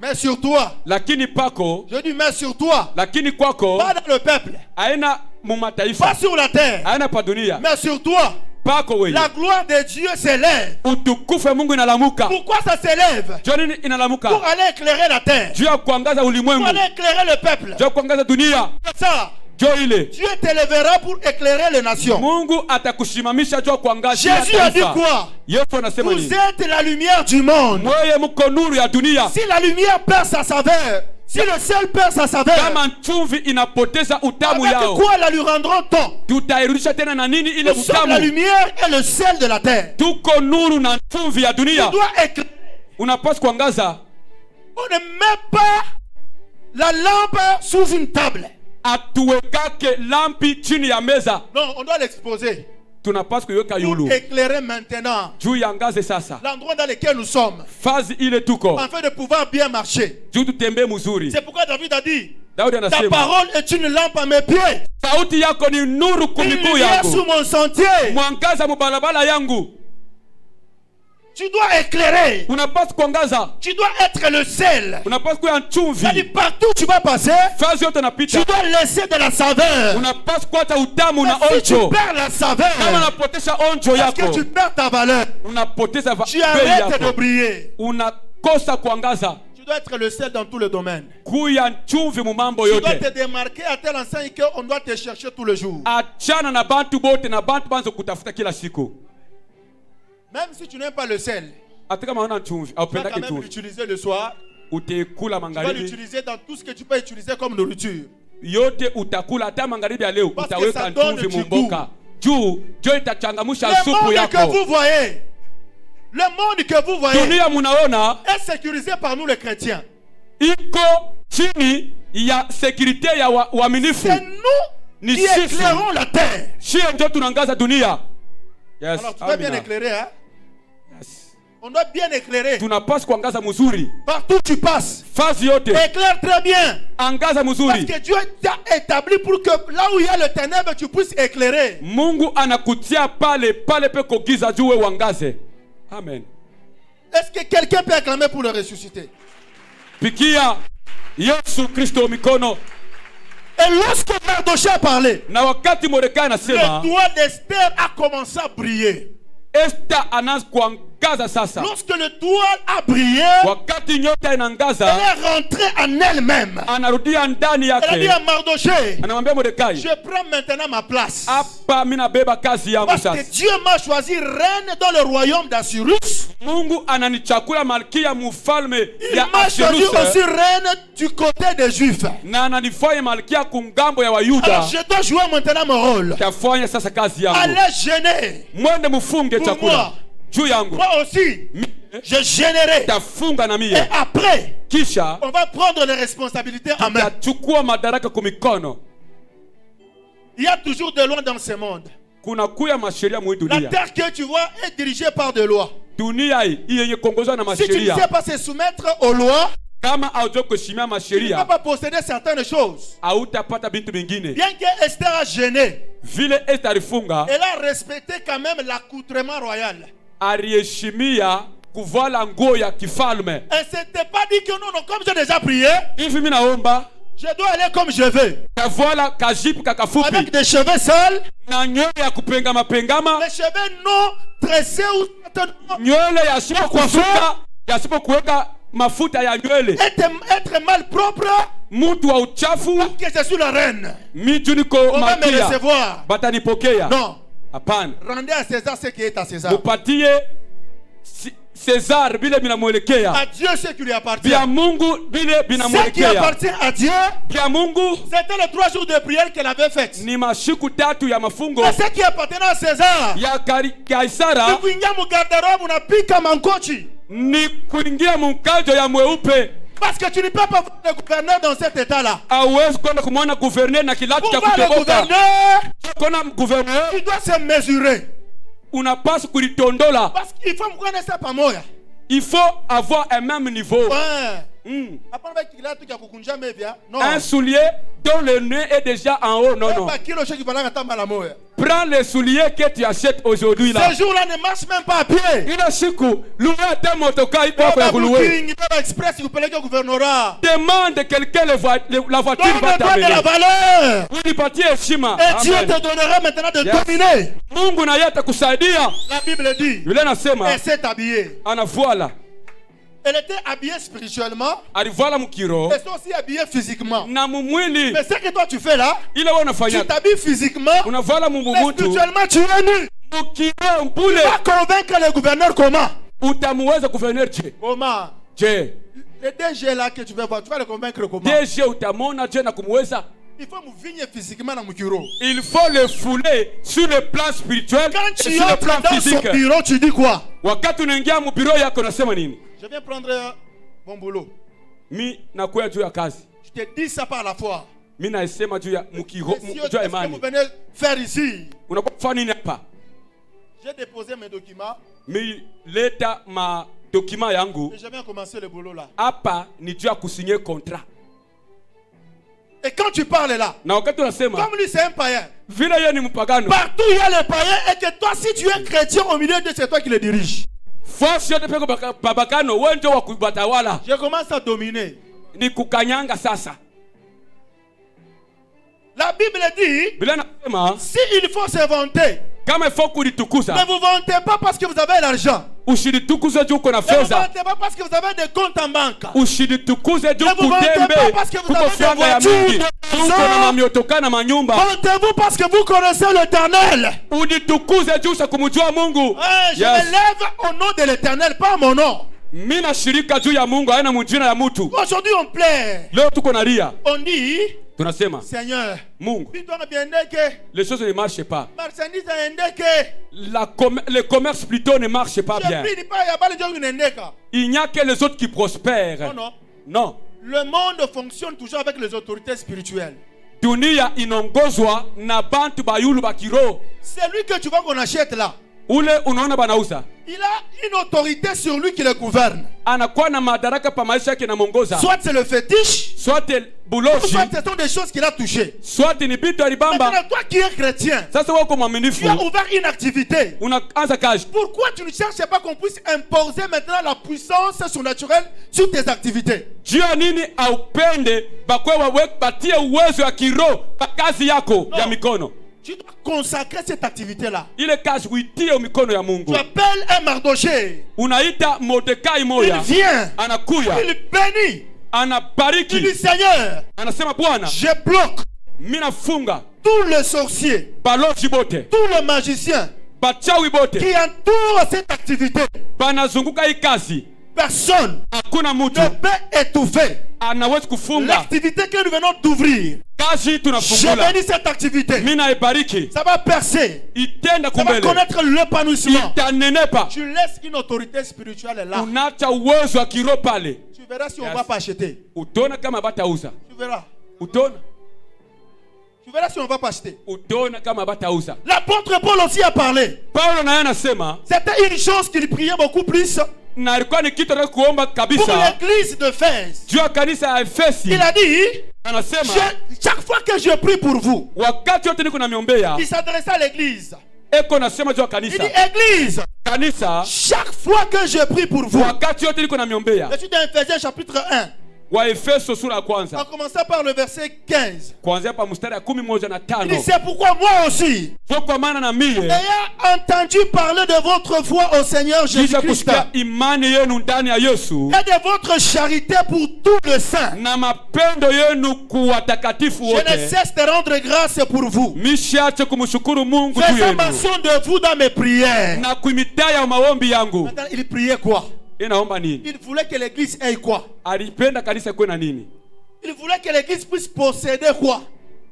Mais sur toi. Lakini pako. Je dis mais sur toi. Lakini kwako. Pas dans le peuple. Aina mu mataifa. Pas sur la terre. Aina pa dunia. Mais sur toi. Pako weye. La gloire de Dieu s'élève. Utukufu ya Mungu inalamuka. Pourquoi ça s'élève? Joni inalamuka. Pour aller éclairer la terre. Juu ya kuangaza Pour ulimwengu. aller éclairer le peuple. Juu ya kuangaza dunia. Ça. Jo ile. Dieu t'élèvera pour éclairer les nations. Mungu atakushimamisha juu ya kuangaza Jésus a dit quoi? Yesu anasema Vous nini? êtes la lumière du monde. Mweye mko nuru ya dunia. Si la lumière perd sa saveur, si le sel perd sa saveur, Kama chumvi inapoteza utamu avec yao, quoi la lui rendront ton? tutairudisha tena na nini ile Nous sommes la utamu? lumière et le sel de la terre. Tuko nuru na chumvi ya Tu dunia. dois éclairer. Unapaswa kuangaza. On ne met pas la lampe sous une table. Atuwekake lampi chini ya meza. Non, on doit l'exposer. Tunapaswa kuiweka Pour yulu. éclairer maintenant Juu ya ngaze sasa. l'endroit dans lequel nous sommes, Fazi ile tuko. afin de pouvoir bien marcher. Juu tutembee mzuri. C'est pourquoi David a dit, Daudi ta anasema, parole est une lampe à mes pieds, sauti yako ni nuru une kumiguu lumière sur yangu. mon sentier. Mwangaza mubalabala yangu. Tu dois éclairer. Unapaswa kuangaza. Tu dois être le sel. Unapaswa kuwa chumvi. C'est-à-dire partout où tu vas passer, Fazi yote tu napita. dois laisser de la saveur. Unapaswa kuacha utamu na Mais si tu onjo. perds la Kama saveur, unapoteza onjo parce que yako, tu perds ta valeur, unapoteza tu bei arrêtes de yako. briller. Unakosa kuangaza. Tu dois être le sel dans tous les domaines. Kuya chumvi mu mambo Tu dois yote. te démarquer à telle enseigne qu'on doit te chercher tous les jours. Achana na bantu bote na bantu banzo kutafuta kila siku. Même si tu n'aimes pas le sel, Hata kama una chumvi, tu vas haupendaki quand même chumvi. l'utiliser le soir. Utekula Tu vas magharibi. l'utiliser dans tout ce que tu peux utiliser comme nourriture. Yote utakula hata magharibi ya leo Parce que utaweka ça donne chumvi du mumboka. Juu jo itachangamusha Le supu monde que yako. vous voyez, le monde que vous voyez Dunia munaona est sécurisé par nous les chrétiens. iko chini ya sekurite ya waaminifu. C'est nous qui éclairons la terre. Shie ndio tunangaza dunia. Yes. Alors tu dois bien Amina. éclairer, hein? Yes. On doit bien éclairer. Tunapaswa kuangaza mzuri. Partout où tu passes, Fazi yote éclaire très bien. angaza Parce mzuri. que Dieu t'a établi pour que là où il y a le ténèbre, tu puisses éclairer. Mungu anakutia pale peko giza juu wewe uangaze. Amen. Est-ce que quelqu'un peut acclamer pour le ressusciter? Pikia Yesu Kristo mikono. Et lorsque Mardochée a parlé, Na wakati Mordekai le anasema doigt d'Esther a commencé à briller. Esther anaanza kuangaza sasa. Lorsque l'étoile a brillé, Wakati nyota inangaza, elle est rentrée en elle-même. anarudia ndani Elle a dit yake. à Mardoché, Anamwambia Mordekai, je prends maintenant ma place. hapa mimi nabeba kazi yangu Parce sasa. que Dieu m'a choisi reine dans le royaume d'Assyrus. Mungu ananichakula malkia mfalme Il ya m'a choisi Ashurus, aussi reine du côté des Juifs. na ananifanya malkia kungambo ya Wayuda. Alors je dois jouer maintenant mon rôle. Tafanya sasa kazi yangu. Allez gêner. Mwende mfunge Pour chakula moi. juu yangu. Moi aussi, je gênerai. Tafunga na Et mie. après, Kisha on va prendre les responsabilités en main. tachukua madaraka kumikono. Il y a toujours des lois dans ce monde. Kuna kuya masheria mwi La dunia. terre que tu vois est dirigée par des lois. Dunia hii yenye kuongozwa na Si tu ne sais masheria. pas se soumettre aux lois, Kama haujui kuheshimia tu ne peux masheria, pas posséder certaines choses. hautapata bintu vingine. Bien que Esther a gêné, Vile Esther alifunga, elle a respecté quand même l'accoutrement royal. aliheshimia kuvala nguo ya kifalme. Elle ne s'était pas dit que non, non, comme j'ai déjà prié, Hivi mimi naomba je dois aller comme je veux. tavala kajipu kakafupi Avec des cheveux seuls, na nywele ya kupengama pengama, les cheveux non tressés ou certainement nywele yasipo kusuka, yasipo kuweka mafuta ya nywele. être mal propre, Mtu wa uchafu, que je suis la reine. miju niko On va me malkia, recevoir. batanipokea. Non. Hapana, Rendez à César ce qui est à César. mupatie César bile binamwelekea, À Dieu ce qui lui appartient. vya Mungu bile Ce qui binamwelekea. appartient à Dieu, Vya Mungu c'était les 3 jours de prière qu'elle avait fait. ni mashiku tatu ya mafungo Mais ce qui appartenait à César, ya Kaisara kuingia mu garde-robe unapika mankochi. ni kuingia mkajo ya mweupe. Parce que tu ne peux pas voir le gouverneur dans cet état-là. Hauwezi kwenda kumwona gouverneur na kilatu Pour cha voir le kutoboka. gouverneur, Kona gouverneur il doit se mesurer. unapaswa kulitondola. Parce qu'il faut me connaître pas moi. Il faut avoir un même niveau. Ouais. Après, avec il a tout qui a kukunja mevia. Non. Un soulier dont le nez est déjà en haut. Non, non. Pas kilo chèque qui va la tamba la moya. Prends les souliers que tu achètes aujourd'hui là. Ce jour-là ne marche même pas à pied. Ina siku louer ta motoka ipo Pas kwa ya kuluwe. booking, pas express, vous pouvez le gouvernorat. Demande quelqu'un la voiture va Donne-toi de t'amener. la valeur. Unipatie heshima. Et Dieu Amen. te donnera maintenant de Yes. dominer. Mungu na yeye atakusaidia. La Bible dit, Yule anasema elle s'est habillée. anavuala. Elle était habillée spirituellement. Alivuala mkiro Elle est aussi habillée physiquement. na mumwili. Mais ce que toi tu fais là, Ile wewe tu unafanya. t'habilles physiquement, Unavala mais mumumutu. spirituellement tu es nu. Mkiro Tu mpule. vas convaincre le gouverneur comment? Utamuweza gouverneur je? Comment? Je. Le DG là que tu vas voir, tu vas le convaincre comment? DG utamona je na kumweza. Il faut me vigner physiquement dans mon bureau. Il faut le fouler sur le plan spirituel Quand et tu sur le entres plan dans son physique. bureau, tu dis quoi? Wakati unaingia mu bureau yako unasema nini? Je viens prendre mon boulot. Mi nakuya juu ya kazi. Je te dis ça par la foi. Mi naisema juu ya mkiro Messieurs, juu ya qu'est-ce que vous imani. venez faire ici? Unakuwa kufanya nini hapa? J'ai déposé mes documents Mi leta ma document yangu et je viens commencer le boulot là. hapa ni juu ya kusigner contrat. Et quand tu parles là, Na wakati unasema comme lui c'est un païen, vile yeye ni mpagano, partout il y a les païens et que toi si tu es chrétien au milieu de c'est toi qui le dirige. fasi yote peko babakano wewe ndio wa kubatawala. Je commence à dominer. Ni kukanyanga sasa. La Bible dit, Bila nasema si il faut se vanter, kama ifo ne kulitukuza, vous vantez pas parce que vous avez l'argent. ushilitukuze juu uko na Ne vous fedha. vantez pas parce que vous avez des comptes en banque. Ushilitukuze juu Ne vous vantez kutembe pas parce que vous kuko avez des franga ya voitures, mingi. des Uko maisons. na mamiotoka na manyumba. Vantez-vous parce que vous connaissez l'Éternel. Uditukuze juu sa kumjua Mungu. Je me lève au nom de l'Éternel, pas à mon nom. Mimi nashirika juu ya Mungu haina mjina ya mtu. Aujourd'hui on plaît. Leo tuko na ria. On dit, Tunasema Seigneur, Mungu, les choses ne marchent pas. marchandise endeke. Le commerce plutôt ne marche pas bien. Je prie pas ya bali jongi endeka. Il n'y a que les autres qui prospèrent. Non, non. Non. Le monde fonctionne toujours avec les autorités spirituelles. Dunia inaongozwa na bantu bayulu bakiro. C'est lui que tu vois qu'on achète là. Ule unaona banauza. Il a une autorité sur lui qui le gouverne. Anakuwa na madaraka pa maisha yake na mongoza. Soit c'est le fétiche, Soit buloshi, soit ce sont des choses qu'il a touchées. soit ni bitu alibamba. Maintenant, toi qui es chrétien, Sasa wako mwaminifu. tu as ouvert une activité. Unaanza kazi. Pourquoi tu ne cherches pas qu'on puisse imposer maintenant la puissance surnaturelle sur tes activités? Juu ya nini aupende bakwe batie uwezo ya kiroho pa kazi yako ya mikono? Tu dois consacrer cette activité-là. ile kazi uitie mikono ya Tu Mungu. appelles un Mardoché. Unaita Mordekai Il moya, vient. anakuya, Il bénit. Il anabariki, dit Seigneur, anasema Bwana, je bloque mimi nafunga tous les sorciers, balozi bote, tous les magiciens bachawi bote qui entourent cette activité. banazunguka hii kazi. Personne Hakuna mtu ne peut étouffer anawezi kufunga l'activité que nous venons d'ouvrir. kazi Je tunafungula. bénis cette activité. Mimi naibariki, Ça va percer. itenda Ça va kumbele, connaître l'épanouissement. itanenepa. Tu laisses une autorité spirituelle là. Unacha uwezo wa kiroho pale. Tu verras si on Yes. va pas acheter. Utaona kama batauza, Tu verras. utaona, Tu verras si on va pas acheter. utaona kama batauza. L'apôtre Paul aussi a parlé. Paulo naye anasema, C'était une chose qu'il priait beaucoup plus na alikuwa ni kitu anataka kuomba pour kabisa l'église d'Éphèse. juu ya kanisa ya Efesi. Il a dit, Anasema chaque fois que je prie pour vous, wakati wote niko namiombea, il s'adressait à l'église. eko nasema juu ya Il dit, kanisa, église, kanisa, chaque fois que je prie pour vous. wakati wote niko namiombea. L'étude d'Éphésiens chapitre 1. Wa Efeso sura ya On kwanza commençait par le verset 15. kuanzia pa mstari ya 11 Il dit, na 5. c'est pourquoi moi aussi, Sio kwa maana na mie ayant entendu parler de votre foi au Seigneur kisha Jésus-Christ kusikia imani yenu ndani ya Yesu et de votre charité pour tous les saints, na mapendo yenu kwa watakatifu je ne wote, cesse de rendre grâce pour vous, mishiache kumshukuru Mungu juu faisant yenu mention de vous dans mes prières. na kuimitaya maombi yangu. Maintenant, il priait quoi? Inaomba nini? Il voulait que l'église ait quoi? Alipenda kanisa kuwe na nini? Il voulait que l'église puisse posséder quoi?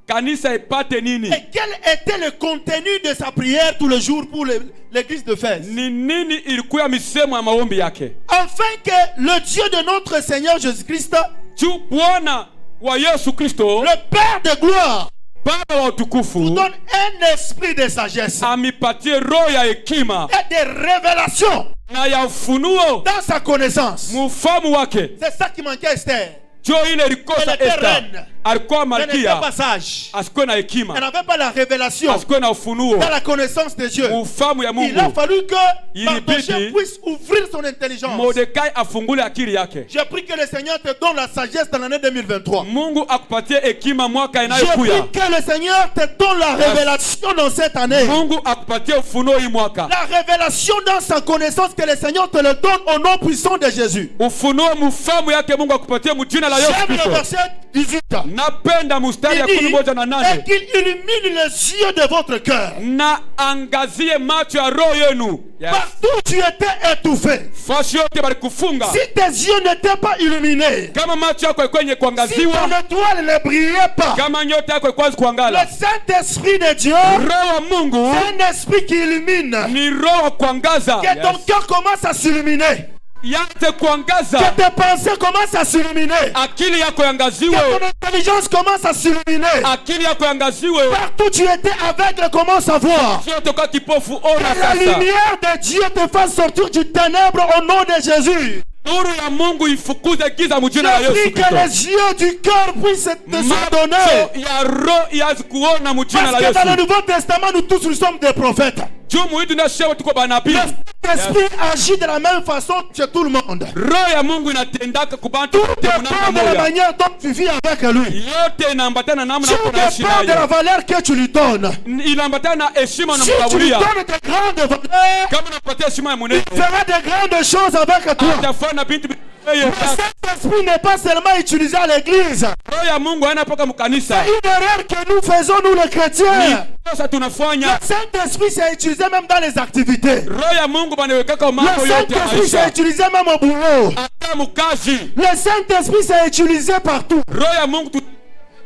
Kanisa ipate nini? Et quel était le contenu de sa prière tous les jours pour l'église d'Éphèse? Ni nini ilikuwa misemo ya maombi yake? Afin que le Dieu de notre Seigneur Jésus-Christ, Juu Bwana wa Yesu Kristo, le Père de gloire, Baba wa utukufu, donne un esprit de sagesse amipatie roho ya hekima et de révélation na ya ufunuo dans sa connaissance. mufamu wake. C'est ça qui manquait à Esther. Jo ile ilikosa Elle était Esta, reine. alikuwa Elle n'était malkia, pas sage. asikuwe na Elle hekima, n'avait pas la révélation asikuwe na ufunuo dans la connaissance de Dieu. ufamu ya Il a Mungu. fallu que Il Mardochée répète, puisse ouvrir son intelligence. Mordekai afungule akili yake. J'ai pris que le Seigneur te donne la sagesse dans l'année 2023. Mungu akupatie hekima mwaka J'ai pris inayokuya. que le Seigneur te donne la révélation dans cette année. Mungu akupatie ufunuo hii mwaka. La révélation dans sa connaissance que le Seigneur te le donne au nom puissant de Jésus. Ufunuo mufamu yake Mungu akupatie mjina la Yesu J'aime le Kristo. verset 18. Napenda mstari ya Il dit, 11:8. et qu'il illumine les yeux de votre cœur. Na angazie macho ya roho yenu. Yes. Partout où tu étais étouffé. Fasi yote balikufunga. Si tes yeux n'étaient pas illuminés. Kama macho yako yalikuwa yenye Si ton kuangaziwa, étoile ne brillait pas. kama nyota yako ilikuwa Le kuangala, Saint-Esprit de Dieu, roho wa Mungu c'est un esprit qui illumine. ni roho wa kuangaza. Que ton Yes. cœur commence à s'illuminer. Yate kuangaza, Que tes pensées commencent à s'illuminer. akili yako Que yangaziwe, ton intelligence commence à s'illuminer. akili yako yangaziwe. Partout où tu étais aveugle, commence à voir. Sio toka kipofu, Que ona la sasa. lumière de Dieu te fasse sortir du ténèbre au nom de Jésus. Nuru ya Mungu ifukuze giza mjina la Je Yesu prie que Kristo. les yeux du cœur puissent te se Macho donner. ya roho yazi kuona mjina Parce la que dans le Yesu. Nouveau Testament, nous tous nous sommes des prophètes. Juu muitu na shewa tuko banabii. L'Esprit agit de la même façon chez tout le monde. Roho ya Mungu inatendaka kubantu Tout wote dépend mnamna de la moja. manière dont tu vis avec lui. Yote inaambatana namna Tout uko naishi dépend de la nayo. valeur que tu lui donnes. Inaambatana na heshima na Si tu lui mkaburia. donnes de grandes valeurs, Kama unapatia heshima ya munene, il fera de grandes choses avec toi. atafanya bintu Le Saint-Esprit n'est pas seulement utilisé à l'église. roho ya Mungu haina paka mkanisa. Une erreur que nous faisons, nous les chrétiens. Sasa Le tunafanya Saint-Esprit s'est utilisé même dans les activités. roho ya Mungu banawekaka Le mambo yote ya Saint-Esprit s'est maisha. utilisé même au boulot. Hata mkazi, Le Saint-Esprit s'est utilisé partout. roho ya Mungu tu-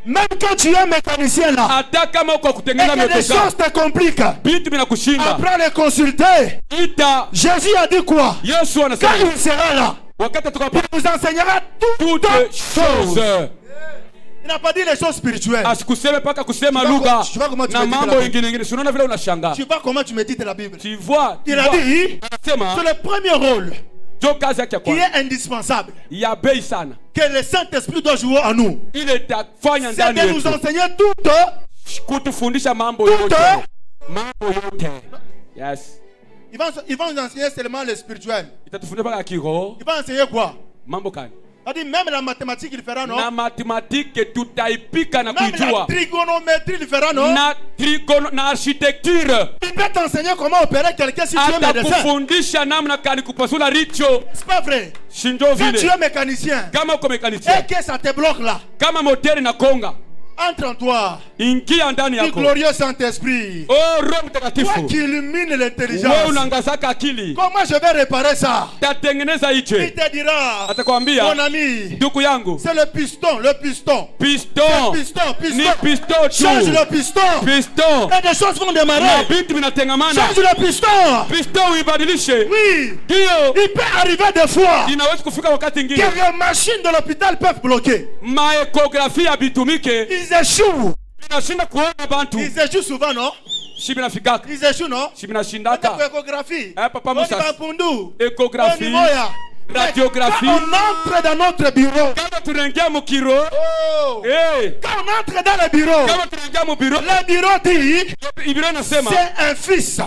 Même quand tu es mécanicien là, hata kama uko et kutengeneza que les metoka, choses te compliquent, bintu binakushinda. après les consulter, Ita Jésus a dit quoi? Yesu Quand anasema il sera là, wakati tukapa il vous enseignera toutes toutes choses. choses. Il n'a pas dit les choses spirituelles. Asikuseme paka kusema Tu vois lugha tu vois comment tu na médites mambo la Bible. ingine ingine. Si unaona vile unashangaa. Tu vois comment tu médites la Bible. Tu vois, Il a dit, anasema c'est le premier rôle jo kazi yake ya qui kwanza est indispensable, ya bei sana, que le Saint-Esprit doit jouer en nous. ile itafanya C'est ndani de nous yetu enseigner toutes. kutufundisha mambo Toutes. yote, mambo yote. Yes, Il va nous enseigner seulement le spirituel. itatufundisha paka ya kiroho. Il va enseigner quoi? Mambo gani? On dit même la mathématique il fera non. Na matematike tutaipika na Même la kuijua. trigonométrie il fera non. Na architecture. Il peut t'enseigner comment opérer quelqu'un si tu es médecin. Atakufundisha namna gani kupasula richo. C'est pas vrai. Shinjo Si tu vile. es mécanicien Kama uko et mekanicien. que ça te bloque là, Kama moteri na konga. entre en toi. Ingia ndani Du yako. glorieux Saint-Esprit. Oh Roho Toi Mtakatifu. qui illumine Wewe l'intelligence. unangazaka akili. Comment je vais réparer ça? Tatengeneza Il hiche. te dira, Atakwambia mon ami, ndugu yangu. c'est le piston, le piston. Piston. Piston, Ni piston. piston tu. Change le piston. Piston. Et des choses vont Na démarrer. vitu vinatengamana. Change le piston. Piston uibadilishe. Oui. Ndio Il peut arriver des fois inaweza kufika wakati que ingine les machines de l'hôpital peuvent bloquer. maekografi ya bitumike Ils échouent. inashinda kuona bantu Ils échouent souvent, non? shi binafikaka Ils échouent, non? shi binashindaka Échographie. Papa On Moussa. y va pour nous. Échographie, Au niveau, là. radiographie. Quand on entre dans notre bureau. kama tunaingia mukiro Oh. eh Quand on entre dans le bureau. kama tunaingia mubiro Le bureau dit, ibiro inasema c'est un fils.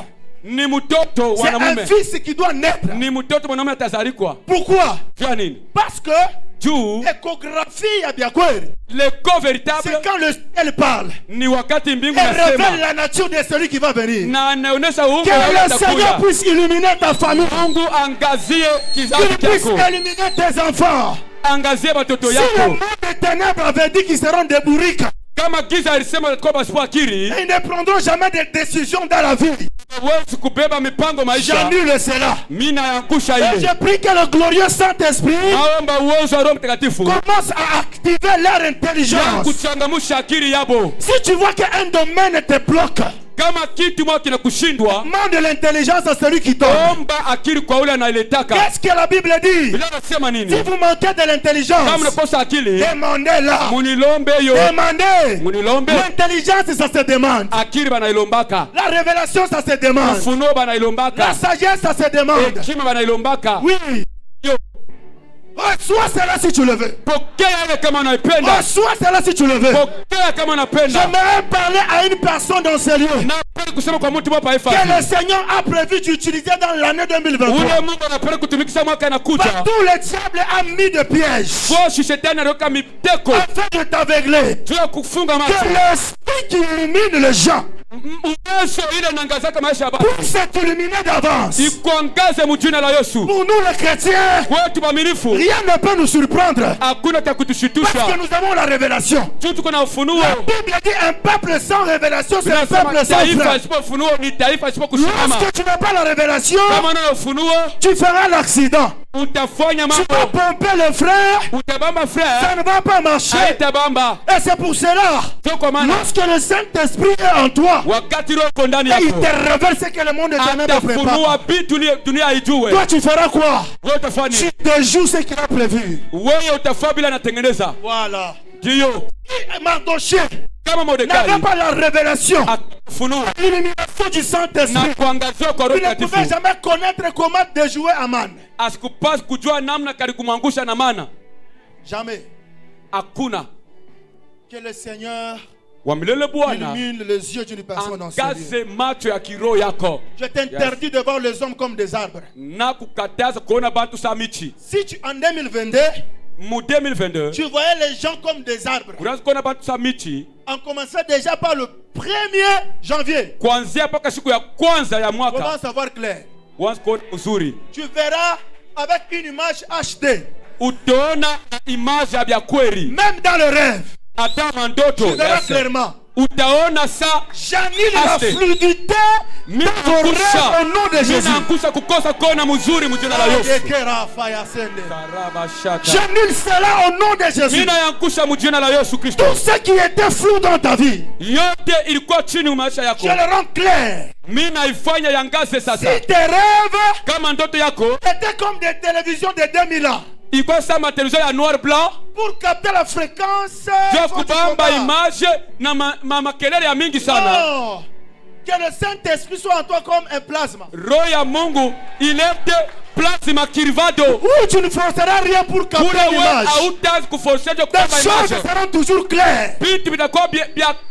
ni mtoto wa C'est un mwanamume fils qui doit naître. ni mtoto mwanamume atazalikwa Pourquoi? jua nini Parce que juu l'échographie à bien quoi? leko véritable C'est quand le ciel parle. ni wakati mbingu Elle révèle nasema la nature de celui qui va venir. na anaonesha uungu Que wa yule le Seigneur atakuja. puisse illuminer ta famille. Mungu angazie kizazi Qu'il puisse chako, illuminer tes enfants. angazie watoto Si le yako. monde des ténèbres avait dit qu'ils seront des bourriques, Kama giza alisema kwa pasipo akili, ils ne prendront jamais de décisions dans la vie. hawezi kubeba mipango maisha. J'annule cela. Mimi naangusha Et ile. je prie que le glorieux Saint-Esprit Naomba uwezo wa Roho Mtakatifu commence à activer leur ya intelligence. kuchangamsha akili yabo. Si tu vois qu'un domaine te bloque, Kama kitu moja kinakushindwa, demande de l'intelligence à celui qui donne. omba akili kwa ule anayeletaka. Qu'est-ce que la Bible dit? Bila nasema Si nini? vous manquez de Kama l'intelligence, mnakosa akili, demandez-la. munilombe yo. Demandez. Munilombe. L'intelligence, ça se demande. Akili banailombaka. La révélation, ça se demande. Ufunuo La banailombaka. sagesse, ça se demande. Hekima banailombaka. Oui. Yo, Reçois cela si tu le veux. pokea ile kama unaipenda. Reçois cela si tu le veux. Pokea kama unapenda. J'aimerais parler à une personne dans ce lieu Napenda kusema kwa mtu hapa que haifa. le Seigneur a prévu d'utiliser dans l'année 2023. Ule Mungu anapenda kutumikisha mwaka anakuja. Partout le diable a mis de pièges Kwa shetani anaweka miteko. afin de t'aveugler. Tu ya kufunga Que macho. l'esprit qui illumine les gens Uwezo ile nangazaka maisha ya baba. puisse t'illuminer d'avance. Ikuangaze mjina la Yesu. Pour nous les chrétiens, Wetu baminifu. rien ne peut nous surprendre Hakuna cha parce kutushitusha. que nous avons la révélation. Tu tuko na ufunuo. La Bible dit un peuple sans révélation, c'est un peuple Tunasema sans taifa frère. isipo ufunuo ni taifa isipo kusimama. Lorsque tu n'as pas la révélation, Kama una ufunuo, tu feras l'accident. utafanya Tu vas mambo. pomper le frère, Utabamba ça frère. ne va pas marcher. Haitabamba. Et c'est pour cela, Sio kwa maana lorsque le Saint-Esprit est en toi, wakati roho iko ndani et il yako. te révèle ce que le monde des ténèbres Atafunua prépare. vitu dunia ijue. Toi, tu feras quoi? Wewe utafanya Tu nini? te joues ce qu'il a prévu. Wewe utafaa bila anatengeneza. Voilà. Ndio. Mardoché Kama n'avait Mordekai pas la révélation, akufunua l'illumination du na Saint-Esprit. kuangaziwa kwa Roho Il ne pouvait Mtakatifu. jamais connaître comment déjouer Aman. Asikupasi kujua namna kali kumwangusha na mana. Jamais. Hakuna. Que le Seigneur Wa milele Bwana illumine les yeux d'une personne dans ce lieu. angaze macho ya kiroho yako Je t'interdis de voir les hommes comme des arbres. na kukataza kuona bantu saa michi. Si tu, en 2022, Mu 2022 tu voyais les gens comme des arbres, unaanza kuona bantu saa michi en commençant déjà par le 1er janvier, kuanzia mpaka siku ya kwanza ya mwaka. commence à voir clair. Uanze kuona uzuri, Tu verras avec une image HD, utaona image ya vya kweli. même dans le rêve. Hata Tu mandoto verras yes. clairement. Utaona saa J'annule la HD. fluidité de vos rêves au nom de Jésus. minaangusha kukosa kuona mzuri mjina la Yesu. J'annule cela au nom de Jésus. Minaangusha mjina la Yesu Kristo. Tout ce qui était flou dans ta vie, Yote ilikuwa chini maisha je yako. le rends clair. Mimi naifanya yangaze Si sasa. tes rêves Kama ndoto yako étaient comme des télévisions de 2000 ans, ilikuwa sama television ya noir blanc, pour capter la fréquence, jua faut du kubamba combat. image na makelele ya mingi sana. Non. Que le Saint-Esprit soit en toi comme un plasma. Roho ya Mungu ilete plasma kirvado. Où tu ne forceras rien pour capter Kule we l'image. hautazi kuforceje Les kupamba choses image. seront toujours claires. Vitu vitakuwa bia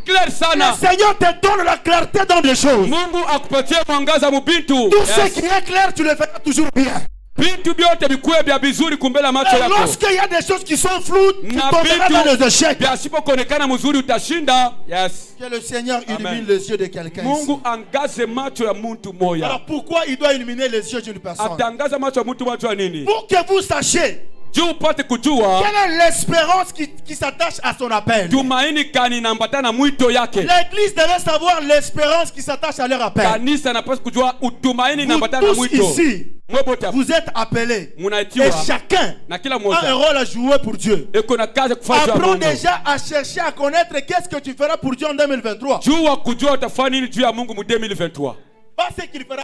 clear Le sana. Seigneur te donne la clarté dans des choses. Mungu akupatie mwangaza mubintu. Tout ce qui est clair, tu le feras toujours bien. Vitu vyote vikue vya vizuri kumbele macho Et yako. lorsqu'il y a des choses qui sont floues, tu Na tomberas dans les vitu échecs. vyasipokuonekana mzuri utashinda. Yes. Que le Seigneur illumine Amen. les yeux de quelqu'un ici. Mungu angaze macho ya mtu moya. Alors pourquoi il doit illuminer les yeux d'une personne? Atangaza macho ya mtu macho ya nini? Pour que vous sachiez Juu upate kujua quelle est l'espérance qui s'attache à son appel. tumaini gani inaambatana na mwito yake. L'église devait savoir l'espérance qui s'attache à leur appel. Kanisa napaswa kujua utumaini Vous inaambatana na tous mwito. ici, Mwebote vous êtes appelés. Et munaitiwa chacun na kila a un mmoja rôle à jouer pour Dieu. eko na kazi ya kufanya juu ya Apprends Mungu. déjà à chercher à connaître qu'est-ce que tu feras pour Dieu en 2023. Jua kujua utafanya nini juu ya Mungu mu 2023. Pas ce qu'il fera.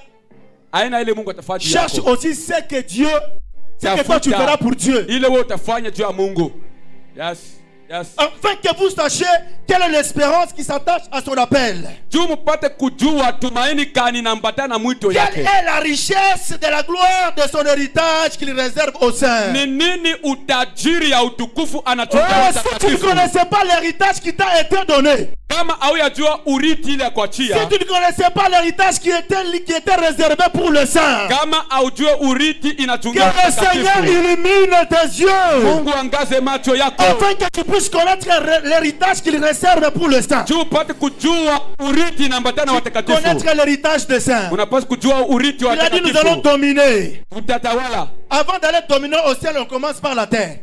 Aina ile Mungu atafanya juu Cherche yako. aussi ce que Dieu, ce que toi tu Tafuta feras pour Dieu. ile wewe utafanya juu ya Mungu. Yes. Yes. Afin que vous sachiez quelle est l'espérance qui s'attache à son appel. Juu mpate kujua tumaini gani inaambatana na mwito Quelle yake. est la richesse de la gloire de son héritage qu'il réserve au sein. Ni nini utajiri ya utukufu anatunza Oh, si tu ne watakatifu. connaissais pas l'héritage qui t'a été donné, Kama hauyajua urithi ile ya si kuachia, tu ne connaissais pas l'héritage qui était réservé pour le saint, kama haujue urithi que inatunza le Seigneur watakatifu, illumine tes yeux, Mungu angaze macho yako. afin que tu puisses connaître l'héritage qu'il réserve pour le saint. Juu upate kujua urithi inaambatana na watakatifu. Connaître l'héritage des saints. Unapaswa kujua urithi wa Il a dit nous allons watakatifu. dominer. Utatawala. Avant d'aller dominer au ciel, on commence par la terre.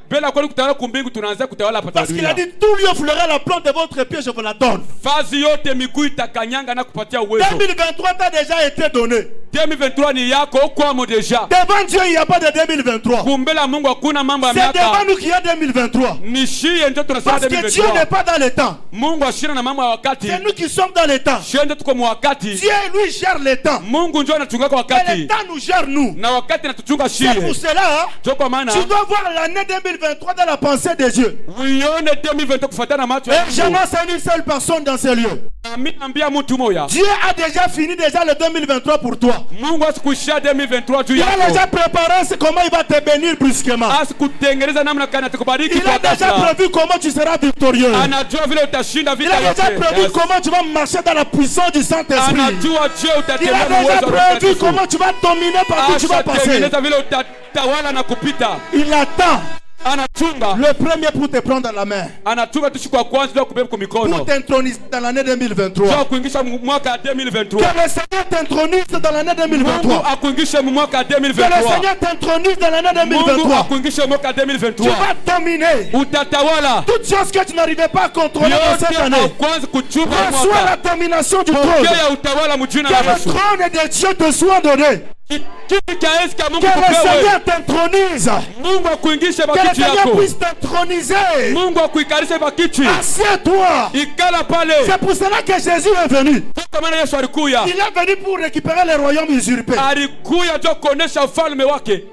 Bila kweli kutawala kumbingu tunaanza kutawala hapa Parce qu'il a dunia. dit tout lieu fleura la plante de votre pied, je vous la donne. Fazi yote miguu itakanyanga na kupatia uwezo. 2023 t'a déjà été donné. 2023 ni yako ukwamo deja. Devant Dieu, il n'y a pas de 2023. Kumbela Mungu hakuna mambo ya C'est devant miaka. nous qu'il y a 2023. Ni shie ndio tunasema Parce que Dieu 2023. n'est pas dans le temps. Mungu ashina na mambo ya wakati. C'est nous qui sommes dans le temps. Shie ndio tuko mu wakati. Dieu, lui, gère le temps. Mungu ndio anachunga kwa Et le wakati. temps nous gère nous. Na wakati anatuchunga shie. C'est pour cela, Ndio kwa maana tu dois voir l'année 2023 dans la pensée de Dieu. uione 2023 kufuatana na macho ya Et j'annonce à une seule personne dans ce lieu. Mimi naambia mtu moya. Dieu a déjà fini déjà le 2023 pour toi. Mungu asikushia 2023 juu Il a déjà yako. préparé comment il va te bénir brusquement. Asikutengeneza namna gani atakubariki Il kwa a déjà ghafla. prévu comment tu seras victorieux. Anajua vile utashinda Il vita a déjà yote. prévu Yes. comment tu vas marcher dans la puissance du Saint-Esprit. Anajua je Il a utatembea na déjà uwezo wa Roho prévu Mtakatifu. comment tu vas dominer partout où tu vas passer. Ashatengeneza vile utatawala na kupita. Il attend Anachunga. le premier pour te prendre dans la main. Anachunga tu siku ya kwanza ndio kubeba kwa Pour mikono. t'introniser dans l'année 2023. Ndio kuingisha mwaka wa Que 2023. le Seigneur t'intronise dans l'année Mungu 2023. akuingishe mwaka wa Que le 2023. Seigneur t'intronise dans l'année Mungu 2023. akuingishe mwaka wa Tu 2023. vas dominer Utatawala. toutes choses que tu n'arrivais pas à contrôler dans Yote cette année. kwanza kuchunga Reçois la mwaka. domination du trône. Pokea utawala mjina Que la le Yesu. trône de Dieu te soit donné. Kiti cha enzi cha Mungu Que le kupewe. Seigneur t'intronise. Mungu akuingishe Que le bakiti Seigneur yako. puisse t'introniser. Mungu akuikarishe bakiti. Assieds-toi. Ikala pale. C'est pour cela que Jésus est venu. Kwa maana Yesu alikuya. Il est venu pour récupérer les royaumes usurpés. Alikuya ndio kuonesha ufalme wake.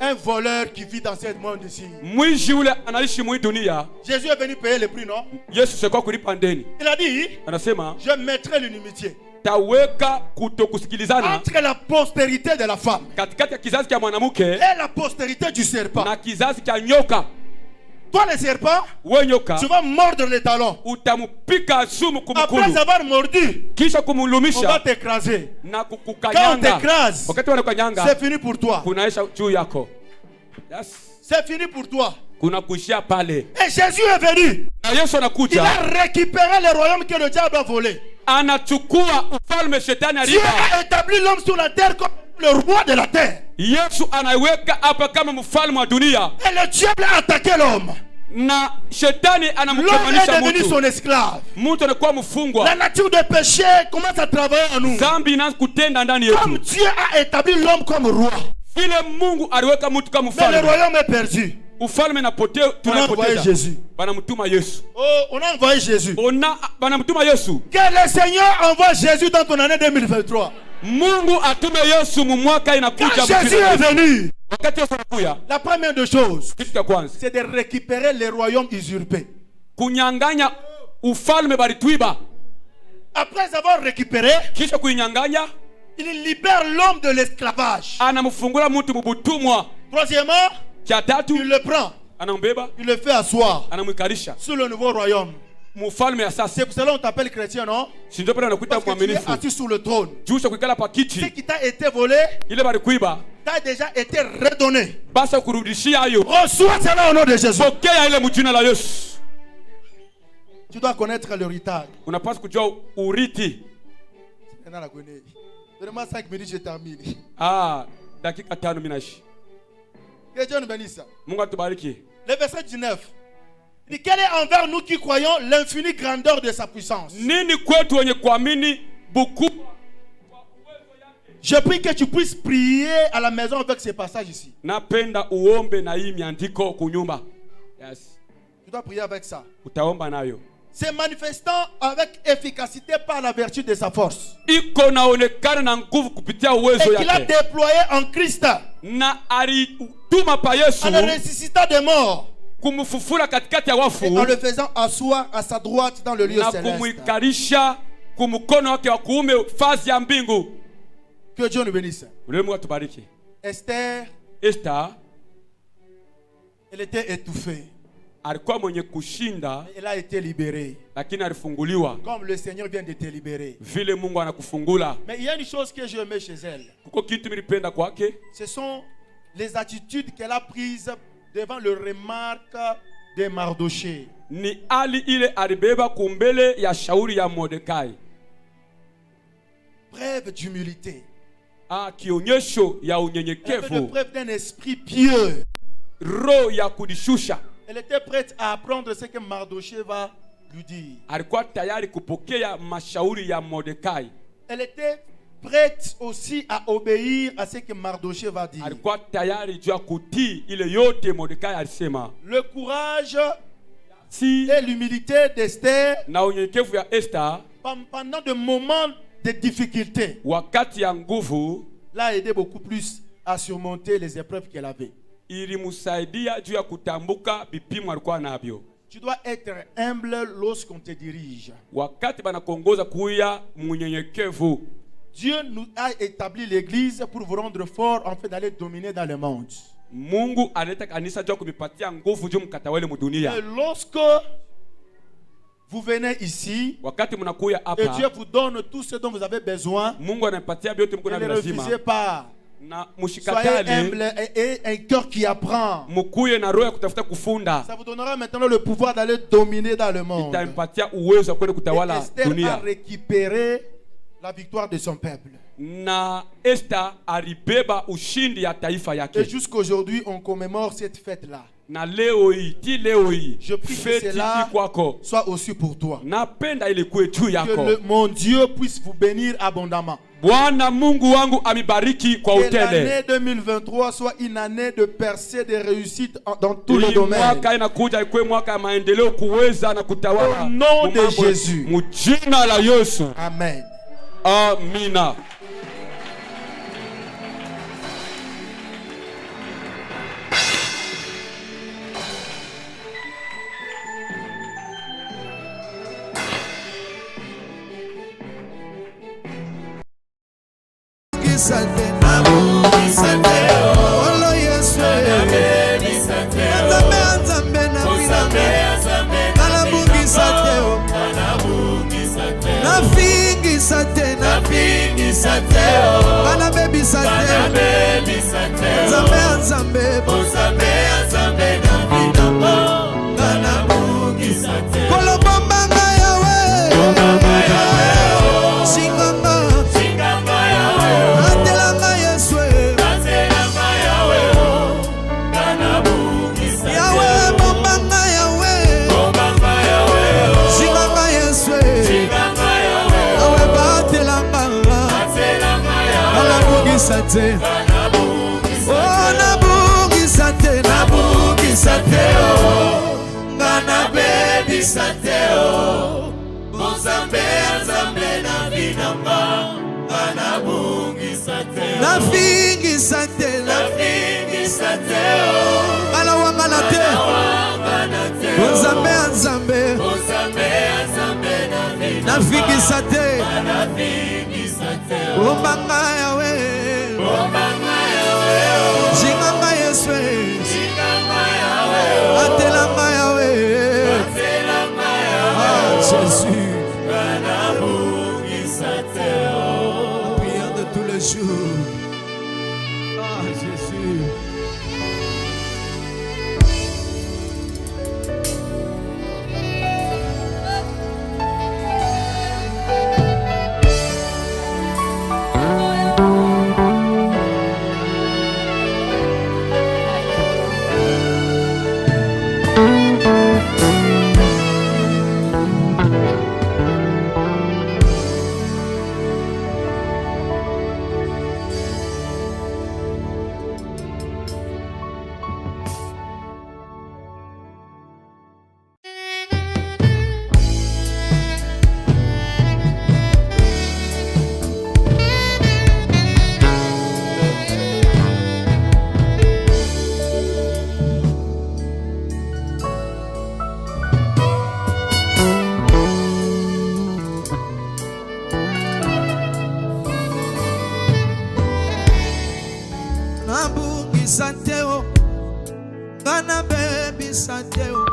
Un voleur qui vit dans ce monde ici. Mwizi ule anaishi mwi dunia. Jésus est venu payer le prix, non? Yesu sikuwa kulipa ndeni. Il a dit, Anasema je mettrai l'inimitié taweka kutokusikilizana entre la postérité de la femme katikati ya kizazi cha mwanamke et la postérité du serpent. na kizazi cha nyoka. Toi, le serpent, We nyoka tu vas mordre les talons. utamupika sumu Après kumkulu avoir mordu, kisha on va kumulumisha t'écraser. na Quand on kukukanyanga. t'écrase, Wakati wanakanyanga c'est fini pour toi. kunaisha juu yako. Yes. C'est fini pour toi. Kuna kuishia pale. Et Jésus est venu. Na Yesu Il anakuja a récupéré le royaume que le diable a volé. anachukua ufalme shetani Dieu aliba. a établi l'homme sur la terre comme le roi de la terre. Yesu anaiweka hapa kama mfalme wa dunia Et le diable a attaqué l'homme. na shetani L'homme est anamkamanisha devenu mtu. son esclave. Mtu anakuwa La mfungwa. nature de péché commence à travailler en nous. Dhambi inaanza kutenda ndani Comme yetu. Dieu a établi l'homme comme roi. Vile Mungu aliweka mtu kama Mais le mfalme. royaume est perdu. Ufalme napotea, On a envoyé tunapoteza. Jésus. Banamtuma Yesu. Oh, on a envoyé Jésus. Banamtuma Yesu. Que le Seigneur envoie Jésus dans ton année 2023. Mungu atume Yesu mu mwaka Quand inakuja. Jésus est venu, Wakati Yesu anakuja, la première des choses, kitu cha kwanza c'est de récupérer les royaumes usurpés. kunyanganya ufalme balitwiba. Après avoir récupéré, Kisha kuinyanganya, il libère l'homme de l'esclavage. anamfungula mtu mubutumwa. Troisièmement, Cha tatu il le prend, anambeba, il le fait asseoir anamwikarisha sur le nouveau royaume. mfalme ya C'est sasa. pour cela qu'on t'appelle chrétien, non? Si ndio pale anakuita Parce que tu es mwaminifu. assis sur le trône. Juu kuikala pa Ce kiti qui t'a été volé, ile balikuiba t'a déjà été redonné. basa kurudishia hayo. Reçois cela au nom de Jésus. Pokea ile mjina la Yesu. Tu dois connaître l'héritage. Unapaswa kujua urithi. Donne-moi 5 minutes, je termine. Dakika 5 minashi. Que Dieu nous bénisse. Mungu atubariki. Le verset 19. Il dit, quel est envers nous qui croyons l'infinie grandeur de sa puissance? Nini kwetu wenye kuamini buku. Je prie que tu puisses prier à la maison avec ces passages ici. Napenda uombe na hii miandiko kunyumba. Yes. Tu dois prier avec ça. Utaomba nayo. C'est manifestant avec efficacité par la vertu de sa force. Iko naonekana na nguvu kupitia uwezo Et qu'il a yake. déployé en Christ. Na alituma pa Yesu En le ressuscitant des morts. kumfufura katikati ya wafu. Et en le faisant asseoir à sa droite dans le lieu na céleste. kumwikarisha kumkono wake wa kuume fazi ya mbingu. Que Dieu nous bénisse. Mungu atubariki. Esther, elle était étouffée. Alikuwa mwenye kushinda, elle a été libérée. lakini alifunguliwa. Comme le Seigneur vient de te libérer. Vile Mungu anakufungula. Mais il y a une chose que je aimais chez elle. Kuko kitu nilipenda kwake. Ce sont les attitudes qu'elle a prises devant le remarque de Mardoché. Ni ali ile alibeba kumbele ya shauri ya Mordekai. Preuve d'humilité. Kionyesho ya unyenyekevu. Preuve d'un esprit pieux. Roho ya kudishusha. Elle était prête à apprendre ce que Mardoché va lui dire. Alikuwa tayari kupokea mashauri ya Mordekai. Elle était prête aussi à obéir à ce que Mardoché va dire. Alikuwa tayari juu ya kutii ile yote Mordekai alisema. Le courage et l'humilité d'Esther na unyenyekevu ya Esther pendant de moments de difficulté wakati ya nguvu l'a aidé beaucoup plus à surmonter les épreuves qu'elle avait. Ilimsaidia juu ya kutambuka bipimo alikuwa navyo. Tu dois être humble lorsqu'on te dirige. Wakati banakuongoza kuya munyenyekevu. Dieu nous a établi l'église pour vous rendre fort afin d'aller dominer dans le monde. Mungu analeta kanisa juu kumipatia nguvu juu mkatawale mudunia. Et lorsque vous venez ici, wakati mnakuya hapa, et Dieu vous donne tout ce dont vous avez besoin, Mungu anapatia vyote mko na lazima. Ne refusez pas. Na soyez humble et un cœur qui apprend. Mukuye na roho ya kutafuta kufunda. Ça vous donnera maintenant le pouvoir d'aller dominer dans le monde. Itampatia uwezo wa kwenda kutawala Esther dunia. a récupéré la victoire de son peuple. Na Esther alibeba ushindi ya taifa yake. Et jusqu'aujourd'hui on commémore cette fête là. Na leo hii, je prie que cela soit aussi pour toi. Napenda ile kuwe juu yako. Que mon Dieu puisse vous bénir abondamment. Bwana Mungu wangu amibariki kwa utele. Que l'année 2023 soit une année de percée, de réussite dans tous les domaines. Mwaka inakuja ikuwe mwaka ya maendeleo kuweza na kutawala. Au nom de Jésus. Mujina la Yesu. Amen. Amina. Gana baby sateo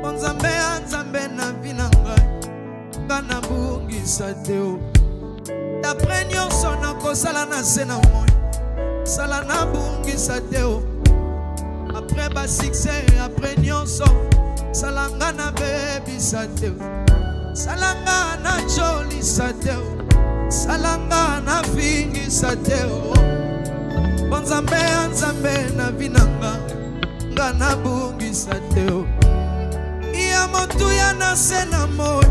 Onzambe anzambe na vinanga Gana bungi sateo D'après nyonso na kosala na se na moi Sala na bungi sateo Après ba succès après nyonso Salanga na baby sateo Salanga na joli sateo Salanga na fingi sateo Onzambe anzambe na vinanga Ngana bungi sateo Iya motu ya na sena moi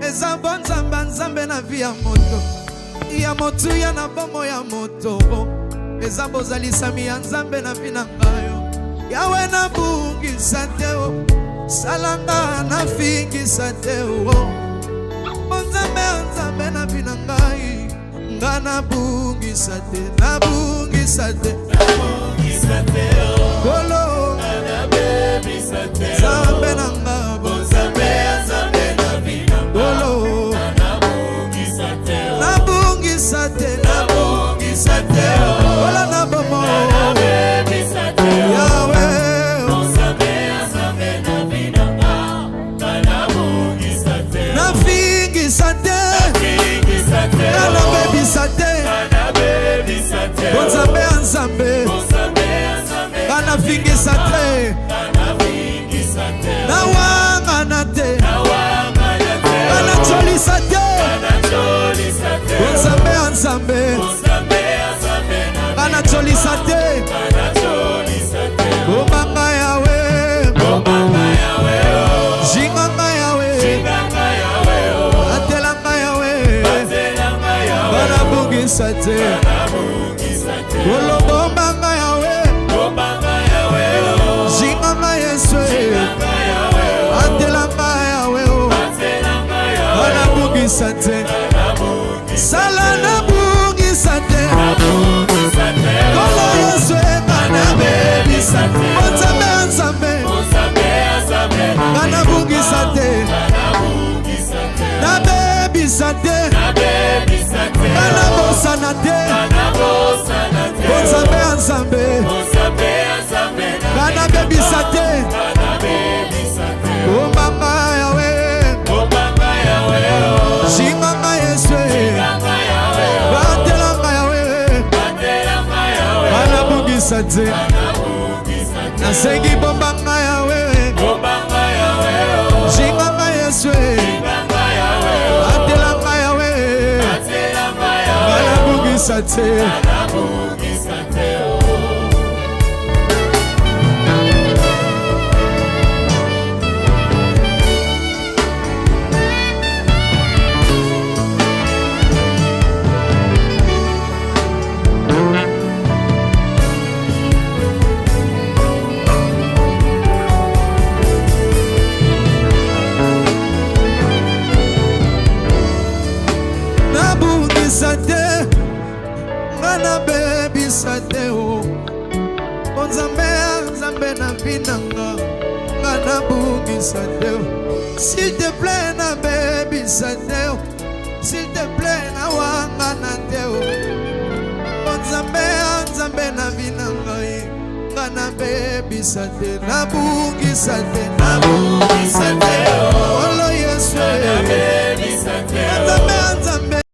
Eza bonzamba nzambe na via moto Iya motu ya na bomo ya moto Eza bozalisami ya nzambe na vinanga yo Yawe na bungi sateo Salanga na fingi sateo Bonzambe anzambe na vinanga yo Ngana bungi sate, na bungi sate, Kolo, Zambe na ngabo, Zambe na vina, Kolo, na bungi sate, Kola na bomo, Yahweh, na fingi sate, Kana baby sate, Bonzambe anzambe, Kana fingi sate, Na wanga nate, Kana choli sate, Bonzambe anzambe, Kana choli sate, Omanga Yahweh, Jinganga Yahweh, Atelanga Yahweh, Kana bungi sate, Olobombanga Yahweh, Jinganga Yeswe, Atelanga Yahweh, Kana bungi sate, Salana bungi sate, Kolo Yeswe, Kana baby sate, Bonzambe anzambe, Kana bungi sate, Na baby sate, Kana bosana te, Bonzambe anzambe, Kana baby sate, Omanga Yahweh, Jinganga Yeswe, Batelanga Yahweh, Kana bungi sate, Nasengi bombanga Yahweh, Jinganga Yeswe, Atelanga Yahweh, Kana bungi sate. Sate, Ngana baby sate o, Bonzambe anzambe na vinanga, Ngana bungi sate o, S'il te plaît na baby sate o, S'il te plaît na wanga na te o, Bonzambe anzambe na vinanga, Ngana baby sate, na bungi sate,